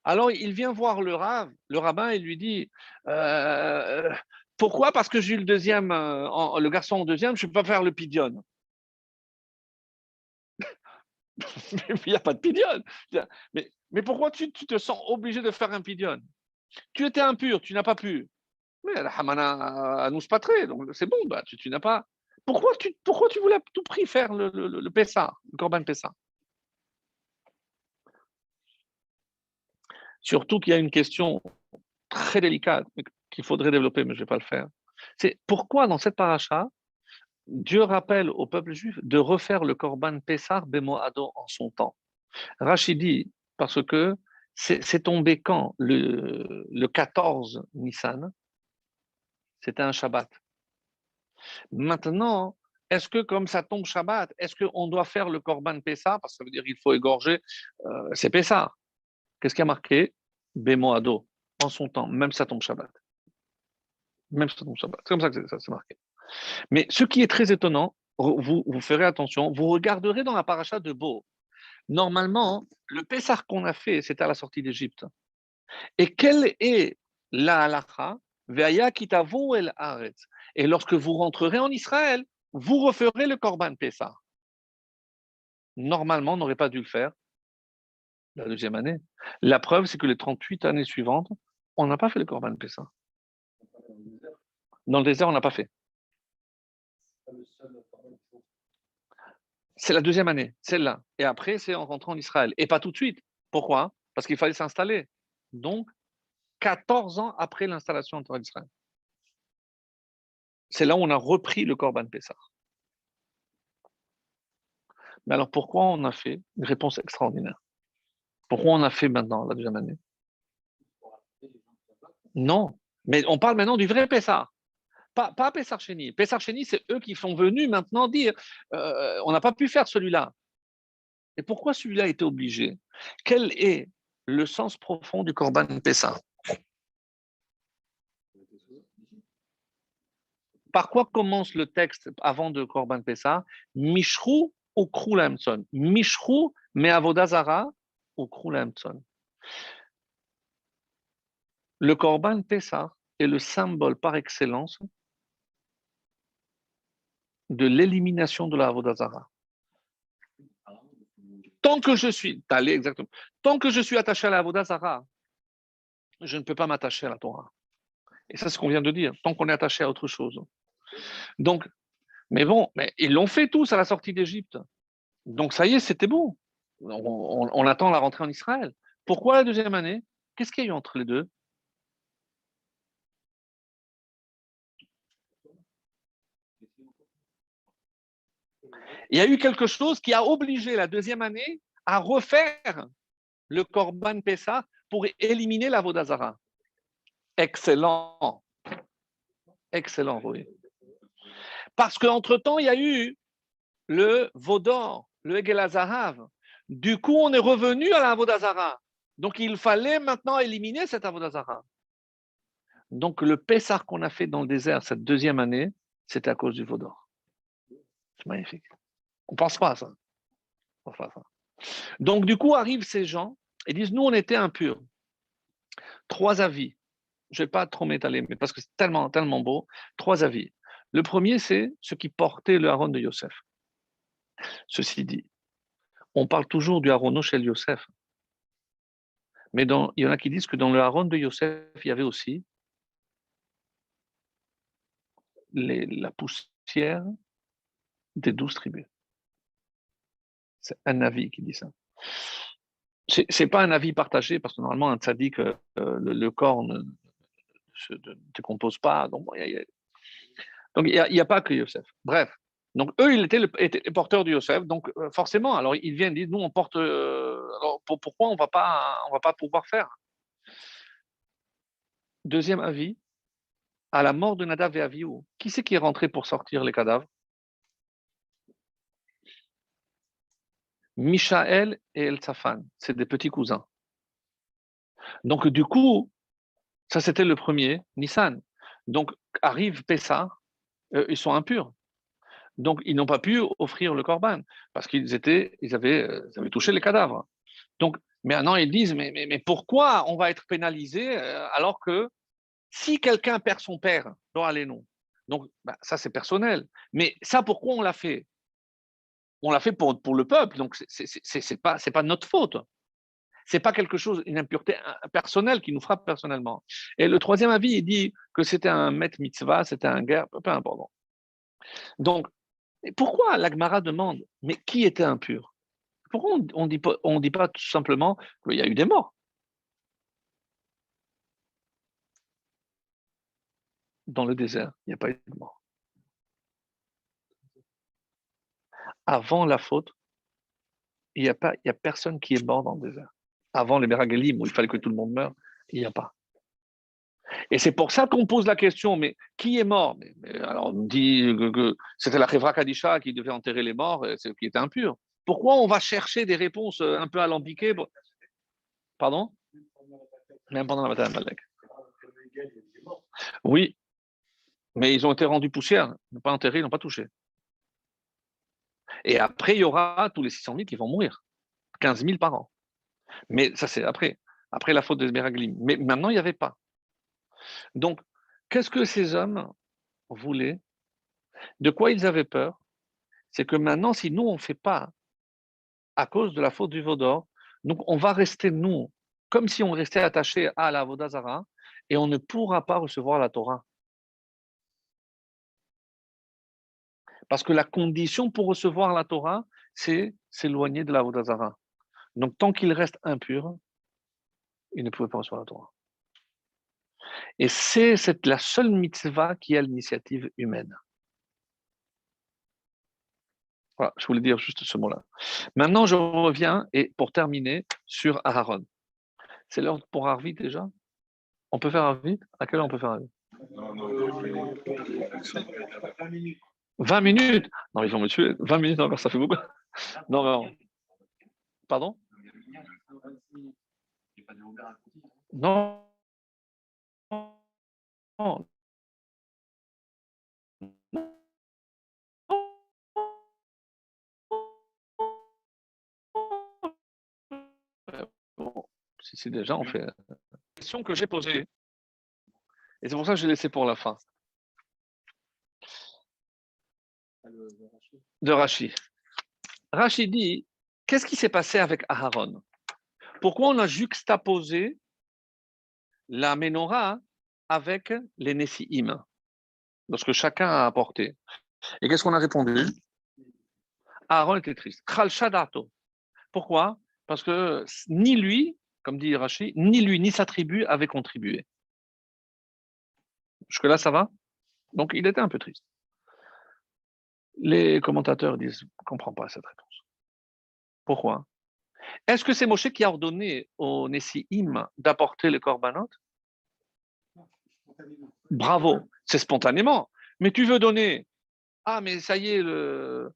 Alors, il vient voir le rabbin, et lui dit pourquoi? Parce que j'ai eu le garçon en deuxième, je ne peux pas faire le pidion. Mais il n'y a pas de pidion. Mais pourquoi tu te sens obligé de faire un pidion? Tu étais impur, tu n'as pas pu. Mais la hamana à nous patré, donc c'est bon, bah, tu n'as pas. Pourquoi tu voulais à tout prix faire le Pessah, le Corban Pessah? Surtout qu'il y a une question très délicate qu'il faudrait développer, mais je ne vais pas le faire. C'est pourquoi dans cette paracha, Dieu rappelle au peuple juif de refaire le Corban Pessah Bemoado en son temps. Rachid dit, parce que c'est tombé quand le 14 Nissan, c'était un Shabbat. Maintenant, est-ce que comme ça tombe Shabbat, est-ce qu'on doit faire le Corban Pessah? Parce que ça veut dire qu'il faut égorger, c'est Pessah. Qu'est-ce qui a marqué? Bemoado, en son temps, même si ça tombe Shabbat. Même si ça tombe Shabbat. C'est comme ça que c'est marqué. Mais ce qui est très étonnant, vous ferez attention, vous regarderez dans la paracha de Bo. Normalement, le Pessah qu'on a fait, c'était à la sortie d'Égypte. Et quelle est la halacha? Ve'aya kitavo el haaretz. Et lorsque vous rentrerez en Israël, vous referez le Corban Pessah. Normalement, on n'aurait pas dû le faire la deuxième année. La preuve, c'est que les 38 années suivantes, on n'a pas fait le Corban Pessah. Dans le désert, on n'a pas fait. C'est la deuxième année, celle-là. Et après, c'est en rentrant en Israël. Et pas tout de suite. Pourquoi? Parce qu'il fallait s'installer. Donc, 14 ans après l'installation en terre d'Israël. C'est là où on a repris le Corban Pessah. Mais alors, pourquoi on a fait une réponse extraordinaire? Pourquoi on a fait maintenant la deuxième année? Non. Mais on parle maintenant du vrai Pessah. Pas Pessah Sheni. Pessah Sheni, c'est eux qui sont venus maintenant dire on n'a pas pu faire celui-là. Et pourquoi celui-là a été obligé? Quel est le sens profond du Corban Pessah? Par quoi commence le texte avant de Corban Pessah? Mishrou ou Krou Lamson. Mishrou, mais Avodazara ou Krou Lamson. Le Corban Pessah est le symbole par excellence de l'élimination de la Avodazara. Tant que je suis attaché à la Avodazara, je ne peux pas m'attacher à la Torah. Et ça, c'est ce qu'on vient de dire, tant qu'on est attaché à autre chose. Donc, mais ils l'ont fait tous à la sortie d'Égypte. Donc, ça y est, c'était bon. On attend la rentrée en Israël. Pourquoi la deuxième année? Qu'est-ce qu'il y a eu entre les deux? Il y a eu quelque chose qui a obligé la deuxième année à refaire le Corban Pessah pour éliminer la Vodazara. Excellent. Excellent, oui. Parce qu'entre-temps, il y a eu le veau d'or, le Egel Hazahav. Du coup, on est revenu à la Avodazara. Donc, il fallait maintenant éliminer cette Avodazara. Donc, le Pessah qu'on a fait dans le désert cette deuxième année, c'était à cause du veau d'or. C'est magnifique. On ne pense pas à ça. On pense pas à ça. Donc, du coup, arrivent ces gens et disent, nous, on était impurs. 3 avis. Je ne vais pas trop m'étaler, mais parce que c'est tellement, tellement beau. 3 avis. Le premier, c'est ceux qui portaient le haron de Yosef. Ceci dit, on parle toujours du haron chez Yosef. Mais il y en a qui disent que dans le haron de Yosef, il y avait aussi la poussière des 12 tribus. C'est un avis qui dit ça. C'est pas un avis partagé, parce que normalement, un tzaddik, le corps ne se décompose pas. Donc, il n'y a pas que Yosef. Bref. Donc, eux, ils étaient les porteurs du Yosef. Donc, forcément, alors, ils viennent dire, nous, on porte. Alors, pourquoi on va pas pouvoir faire? Deuxième avis, à la mort de Nadav et Avihu, qui c'est qui est rentré pour sortir les cadavres? Michaël et El-Safan, c'est des petits cousins. Donc, du coup, ça c'était le premier, Nissan. Donc, arrive Pessah, ils sont impurs. Donc, ils n'ont pas pu offrir le korban parce qu'ils avaient touché les cadavres. Donc, maintenant, ils disent, mais pourquoi on va être pénalisé alors que si quelqu'un perd son père, doit aller non. Donc, ça c'est personnel. Mais ça, pourquoi on l'a fait? On l'a fait pour le peuple, donc c'est pas notre faute. C'est pas quelque chose, une impureté personnelle qui nous frappe personnellement. Et le troisième avis, il dit que c'était un met mitzvah, c'était un guerre, peu importe. Donc, pourquoi l'Agmara demande, mais qui était impur? Pourquoi on dit pas tout simplement qu'il y a eu des morts? Dans le désert, il n'y a pas eu de mort. Avant la faute, il n'y a personne qui est mort dans le désert. Avant les Meragalim, où il fallait que tout le monde meure, il n'y a pas. Et c'est pour ça qu'on pose la question, mais qui est mort? Alors on dit que c'était la Chevra Kadisha qui devait enterrer les morts, qui était impur. Pourquoi on va chercher des réponses un peu alambiquées? Pardon? Même pendant la bataille d'Amalek. Oui, mais ils ont été rendus poussière, ils n'ont pas enterré, ils n'ont pas touché. Et après, il y aura tous les 600 000 qui vont mourir. 15 000 par an. Mais ça, c'est après la faute des Meraglim. Mais maintenant, il n'y avait pas. Donc, qu'est-ce que ces hommes voulaient? De quoi ils avaient peur? C'est que maintenant, si nous, on ne fait pas à cause de la faute du Vaudor, donc on va rester, nous, comme si on restait attaché à la Vodazara, et on ne pourra pas recevoir la Torah. Parce que la condition pour recevoir la Torah, c'est s'éloigner de la Vodazara. Donc, tant qu'il reste impur, il ne pouvait pas recevoir la Torah. Et c'est la seule mitzvah qui a l'initiative humaine. Voilà, je voulais dire juste ce mot-là. Maintenant, je reviens, et pour terminer, sur Aaron. C'est l'heure pour Arvid déjà? On peut faire Arvid? À quelle heure on peut faire Arvid? 20 minutes? Non, ils vont me tuer. 20 minutes encore, ça fait beaucoup. Non, non. Pardon? Non. Non. Bon, si c'est déjà, on fait. Question que j'ai posée. Et c'est pour ça que je l'ai laissé pour la fin. De Rashi. Rashi dit, qu'est-ce qui s'est passé avec Aharon? Pourquoi on a juxtaposé la menorah avec les Nessi'im? Lorsque chacun a apporté. Et qu'est-ce qu'on a répondu? Aaron était triste. Khalshadato. Pourquoi? Parce que ni lui, comme dit Rashi, ni lui, ni sa tribu avaient contribué. Jusque-là, ça va? Donc, il était un peu triste. Les commentateurs disent, je ne comprends pas cette réponse. Pourquoi? Est-ce que c'est Moshe qui a ordonné aux Nessi'im d'apporter les korbanot? Bravo, c'est spontanément. Mais tu veux donner Ah, mais ça y est, le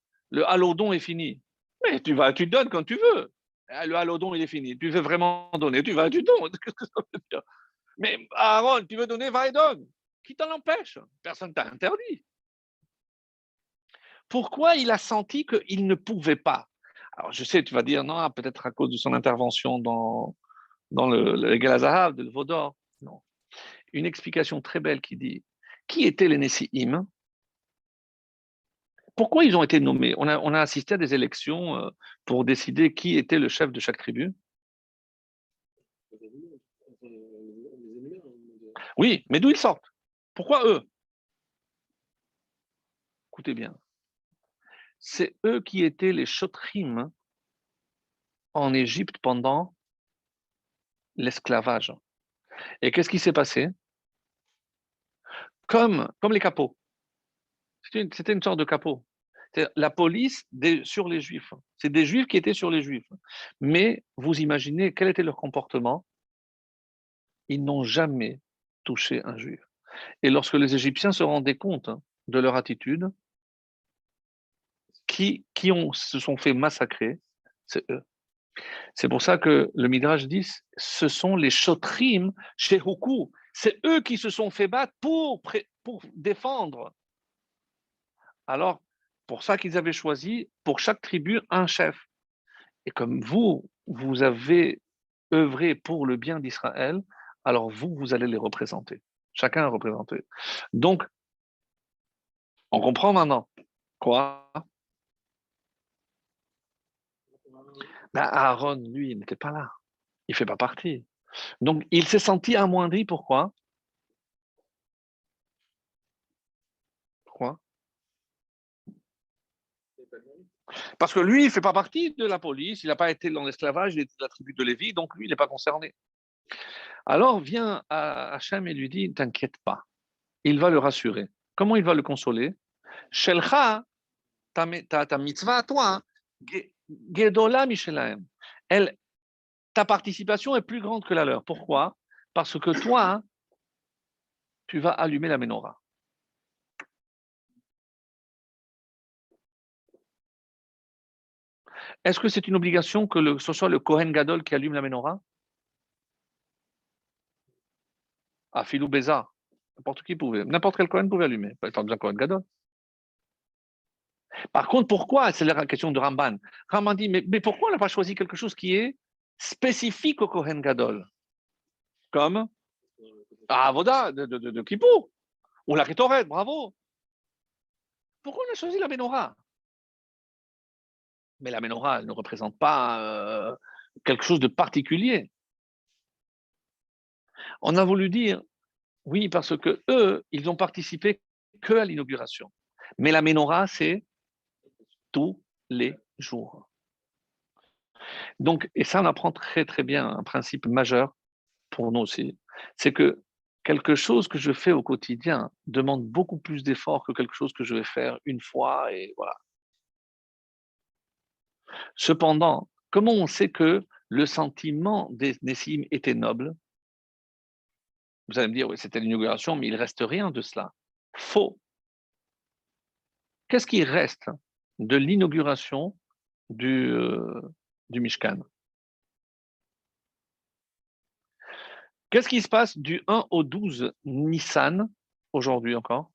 halodon est fini. Mais tu donnes quand tu veux. Ah, le halodon, il est fini. Tu veux vraiment donner, tu donnes. Qu'est-ce que ça veut dire? Mais Aaron, tu veux donner, va et donne. Qui t'en empêche? Personne ne t'a interdit. Pourquoi il a senti qu'il ne pouvait pas? Alors, je sais, tu vas dire, non, peut-être à cause de son intervention dans le Galazahav, de le Vaudor. Non. Une explication très belle qui dit, qui étaient les Nessi'im? Pourquoi ils ont été nommés? On a assisté à des élections pour décider qui était le chef de chaque tribu. Oui, mais d'où ils sortent? Pourquoi eux? Écoutez bien. C'est eux qui étaient les shotrim en Égypte pendant l'esclavage. Et qu'est-ce qui s'est passé? Comme les capots. C'était une sorte de capot. La police sur les Juifs. C'est des Juifs qui étaient sur les Juifs. Mais vous imaginez quel était leur comportement? Ils n'ont jamais touché un Juif. Et lorsque les Égyptiens se rendaient compte de leur attitude, se sont fait massacrer, c'est eux. C'est pour ça que le Midrash dit, ce sont les Shotrim chez Hukou. C'est eux qui se sont fait battre pour défendre. Alors, pour ça qu'ils avaient choisi pour chaque tribu un chef. Et comme vous avez œuvré pour le bien d'Israël, alors vous allez les représenter. Chacun est représenté. Donc, on comprend maintenant. Quoi? Ben, Aaron, lui, il n'était pas là. Il ne fait pas partie. Donc, il s'est senti amoindri. Pourquoi? Pourquoi? Parce que lui, il ne fait pas partie de la police. Il n'a pas été dans l'esclavage. Il est de la tribu de Lévi. Donc, lui, il n'est pas concerné. Alors, vient à Hachem et lui dit, t'inquiète pas. Il va le rassurer. Comment il va le consoler? Shelcha, ta mitzvah à toi, Gedola Mishelaem. Ta participation est plus grande que la leur. Pourquoi? Parce que toi, tu vas allumer la menorah. Est-ce que c'est une obligation que ce soit le Kohen Gadol qui allume la menorah? Ah, Filou Bézard. N'importe qui pouvait. N'importe quel Kohen pouvait allumer. Pas besoin de Kohen Gadol. Par contre, pourquoi? C'est la question de Ramban. Ramban dit, mais pourquoi on n'a pas choisi quelque chose qui est spécifique au Kohen Gadol? Comme Avoda de Kippour. Ou la Kétoret, bravo. Pourquoi on a choisi la menorah? Mais la menorah, elle ne représente pas quelque chose de particulier. On a voulu dire, oui, parce que eux, ils ont participé que à l'inauguration. Mais la menorah, c'est tous les jours. Donc, et ça, on apprend très, très bien un principe majeur pour nous aussi. C'est que quelque chose que je fais au quotidien demande beaucoup plus d'efforts que quelque chose que je vais faire une fois et voilà. Cependant, comment on sait que le sentiment des Nessim était noble? Vous allez me dire, oui, c'était l'inauguration, mais il ne reste rien de cela. Faux. Qu'est-ce qui reste de l'inauguration du Mishkan? Qu'est-ce qui se passe du 1 au 12 Nissan, aujourd'hui encore?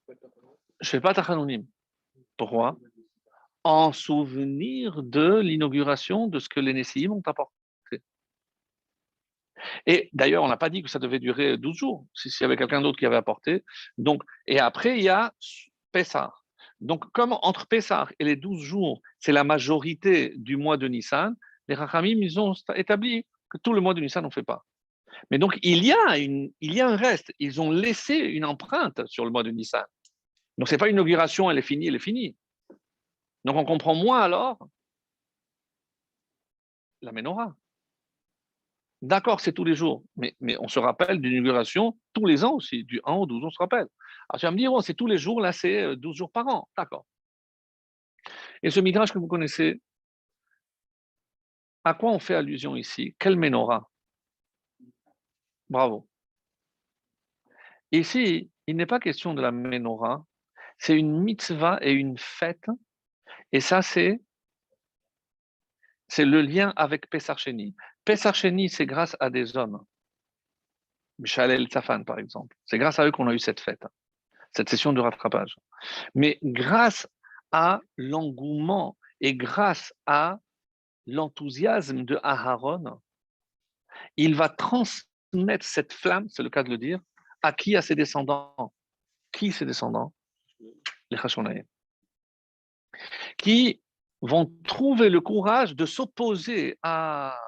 Je ne fais pas Tachanonim. Pourquoi? En souvenir de l'inauguration de ce que les Nessim ont apporté. Et d'ailleurs, on n'a pas dit que ça devait durer 12 jours, s'il y avait quelqu'un d'autre qui avait apporté. Donc, et après, il y a Pessah. Donc, comme entre Pessah et les 12 jours, c'est la majorité du mois de Nissan, les Rachamim, ils ont établi que tout le mois de Nissan, on ne fait pas. Mais donc, il y a un reste. Ils ont laissé une empreinte sur le mois de Nissan. Donc, ce n'est pas une inauguration, elle est finie, elle est finie. Donc, on comprend moins alors la menorah. D'accord, c'est tous les jours, mais on se rappelle d'une inauguration tous les ans aussi, du 1 au 12, on se rappelle. Alors tu vas me dire, oh, c'est tous les jours, là c'est 12 jours par an. D'accord. Et ce midrash que vous connaissez, à quoi on fait allusion ici? Quelle menorah? Bravo. Ici, il n'est pas question de la menorah C'est une mitzvah et une fête. Et ça, c'est le lien avec Pessar Sheni. Pessar Sheni, c'est grâce à des hommes. Mishalel Tzafan, par exemple. C'est grâce à eux qu'on a eu cette fête, cette session de rattrapage. Mais grâce à l'engouement et grâce à l'enthousiasme de Aharon, il va transmettre cette flamme, c'est le cas de le dire, à qui? À ses descendants. Qui ses descendants? Les Hashonaïm. Qui vont trouver le courage de s'opposer à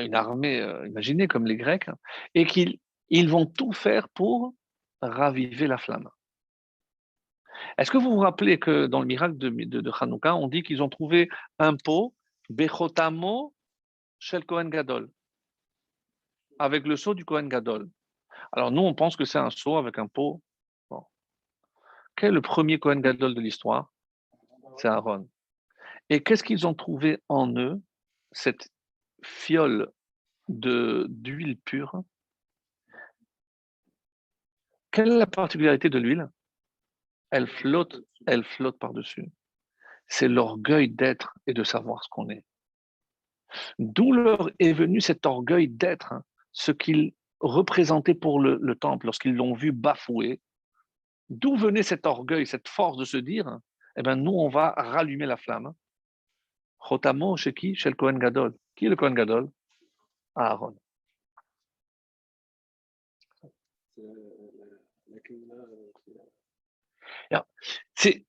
une armée, imaginez comme les Grecs, et qu'ils vont tout faire pour raviver la flamme. Est-ce que vous vous rappelez que dans le miracle de Hanouka, on dit qu'ils ont trouvé un pot, Bechotamo Shel Kohen Gadol, avec le seau du Kohen Gadol. Alors nous, on pense que c'est un seau avec un pot. Bon. Quel est le premier Kohen Gadol de l'histoire? C'est Aaron. Et qu'est-ce qu'ils ont trouvé en eux? Cette fiole d'huile pure. Quelle est la particularité de l'huile? Elle flotte par-dessus. C'est l'orgueil d'être et de savoir ce qu'on est. D'où leur est venu cet orgueil d'être, hein, ce qu'ils représentaient pour le temple lorsqu'ils l'ont vu bafouer. D'où venait cet orgueil, cette force de se dire, eh ben nous on va rallumer la flamme. Chotamo chez qui? Chez le Kohen Gadol. Qui est le Kohen Gadol? Aaron. C'est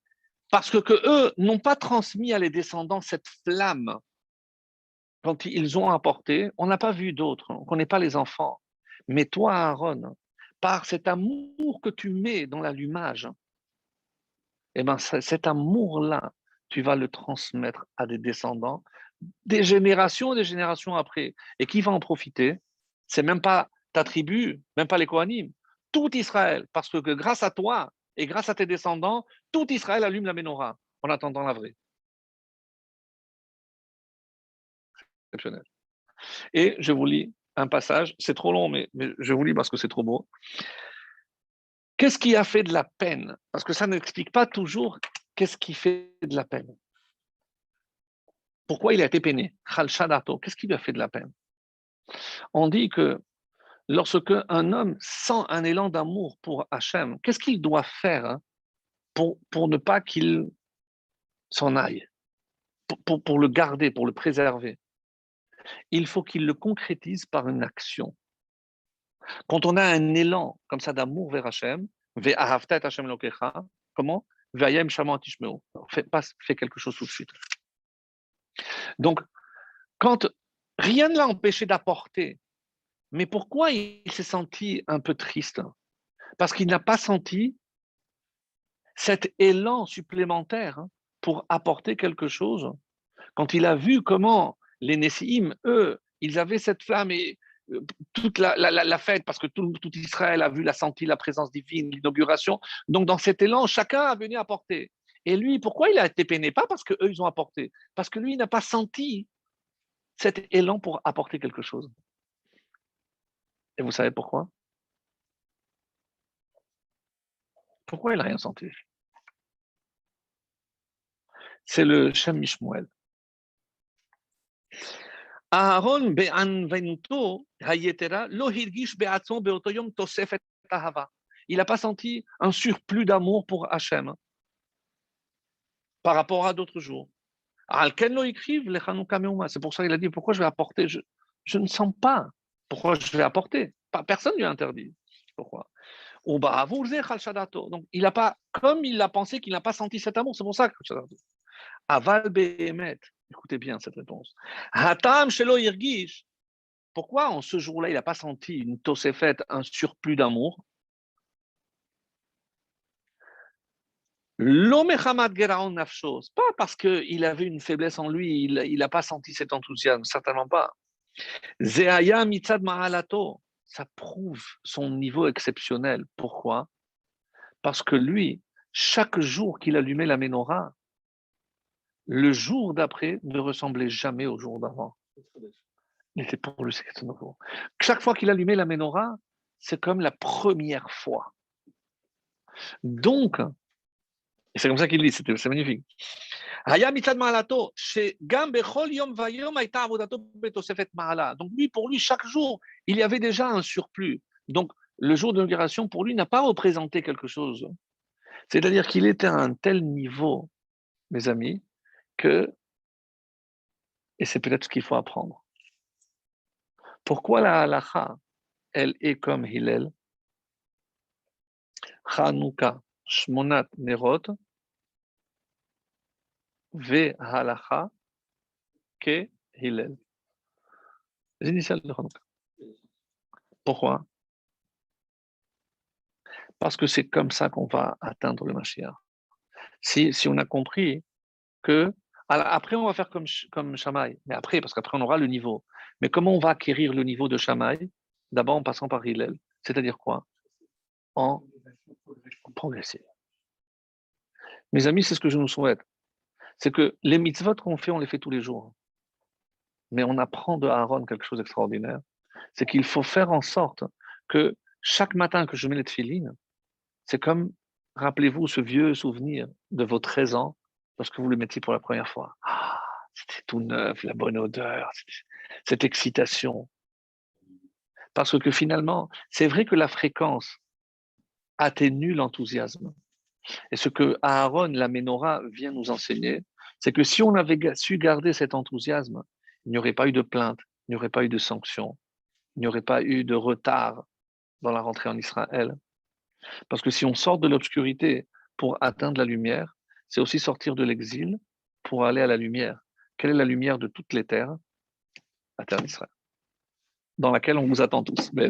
parce que eux n'ont pas transmis à les descendants cette flamme quand ils ont apporté. On n'a pas vu d'autres, on ne connaît pas les enfants. Mais toi, Aaron, par cet amour que tu mets dans l'allumage, eh ben, cet amour-là, tu vas le transmettre à des descendants, des générations et des générations après. Et qui va en profiter? C'est même pas ta tribu, même pas les Kohanim, tout Israël. Parce que grâce à toi et grâce à tes descendants, tout Israël allume la menorah en attendant la vraie. Exceptionnel. Et je vous lis un passage, c'est trop long, mais je vous lis parce que c'est trop beau. Qu'est-ce qui a fait de la peine? Parce que ça n'explique pas toujours qu'est-ce qui fait de la peine. Pourquoi il a été peiné? Khalshadato, qu'est-ce qui lui a fait de la peine? On dit que lorsque un homme sent un élan d'amour pour Hachem, qu'est-ce qu'il doit faire, hein, pour ne pas qu'il s'en aille, pour le garder, pour le préserver? Il faut qu'il le concrétise par une action. Quand on a un élan comme ça d'amour vers Hachem, ve'ahavta et Hachem lokecha, comment? Ve'ayem shama tishmeu. Fais quelque chose tout de suite. Donc, quand rien ne l'a empêché d'apporter, mais pourquoi il s'est senti un peu triste? Parce qu'il n'a pas senti cet élan supplémentaire, hein, pour apporter quelque chose. Quand il a vu comment les Nessiim, eux, ils avaient cette flamme et toute la fête, parce que tout Israël a vu, l'a senti, la présence divine, l'inauguration. Donc, dans cet élan, chacun a venu apporter. Et lui, pourquoi il a été peiné? Pas parce qu'eux, ils ont apporté, parce que lui, il n'a pas senti cet élan pour apporter quelque chose. Et vous savez pourquoi? Pourquoi il n'a rien senti? C'est le Shem Mishmuel. Aaron be'anvenuto hayetera lo hirgish be'atzon be'oto yom tosefet ahava. Il n'a pas senti un surplus d'amour pour Hachem par rapport à d'autres jours. Alken lo écrive les Chanukah meuma. C'est pour ça qu'il a dit pourquoi je vais apporter. Je ne sens pas pourquoi je vais apporter. Personne ne lui a interdit. Pourquoi? Donc il n'a pas, comme il a pensé qu'il n'a pas senti cet amour, c'est pour ça que Aval be'emet. Écoutez bien cette réponse. Hatam shelo irgish. Pourquoi en ce jour-là il n'a pas senti une tosefet, un surplus d'amour? L'omechamad geraon nafsho. Pas parce qu'il avait une faiblesse en lui, il n'a pas senti cet enthousiasme, certainement pas. Zeaya mitzad mahalato. Ça prouve son niveau exceptionnel. Pourquoi? Parce que lui, chaque jour qu'il allumait la menorah, le jour d'après ne ressemblait jamais au jour d'avant. Il était pour lui, c'est nouveau. Chaque fois qu'il allumait la menorah, c'est comme la première fois. Donc, Et c'est comme ça qu'il dit, c'est magnifique. Donc pour lui, chaque jour, il y avait déjà un surplus. Donc le jour de l'inauguration, pour lui, n'a pas représenté quelque chose. C'est-à-dire qu'il était à un tel niveau, mes amis, que, et c'est peut-être ce qu'il faut apprendre. Pourquoi la halakha, elle est comme Hillel, Chanukah, Shmonat Nerot, Ve halakha, Ke Hillel. Les initiales de Chanukah. Pourquoi? Parce que c'est comme ça qu'on va atteindre le Mashiach. Si on a compris que... Alors après, on va faire comme Shammai. Mais après, parce qu'après, on aura le niveau. Mais comment on va acquérir le niveau de Shammai? D'abord en passant par Hillel. C'est-à-dire quoi? En progressif. Mes amis, c'est ce que je nous souhaite. C'est que les mitzvot qu'on fait, on les fait tous les jours. Mais on apprend de Aaron quelque chose d'extraordinaire. C'est qu'il faut faire en sorte que chaque matin que je mets les tefilines, c'est comme, rappelez-vous ce vieux souvenir de vos 13 ans lorsque vous le mettiez pour la première fois. Ah, c'était tout neuf, la bonne odeur, cette excitation. Parce que finalement, c'est vrai que la fréquence atténue l'enthousiasme. Et ce que Aaron, la Ménorah, vient nous enseigner, c'est que si on avait su garder cet enthousiasme, il n'y aurait pas eu de plainte, il n'y aurait pas eu de sanctions, il n'y aurait pas eu de retard dans la rentrée en Israël. Parce que si on sort de l'obscurité pour atteindre la lumière, c'est aussi sortir de l'exil pour aller à la lumière. Quelle est la lumière de toutes les terres? La terre d'Israël, dans laquelle on vous attend tous. Mais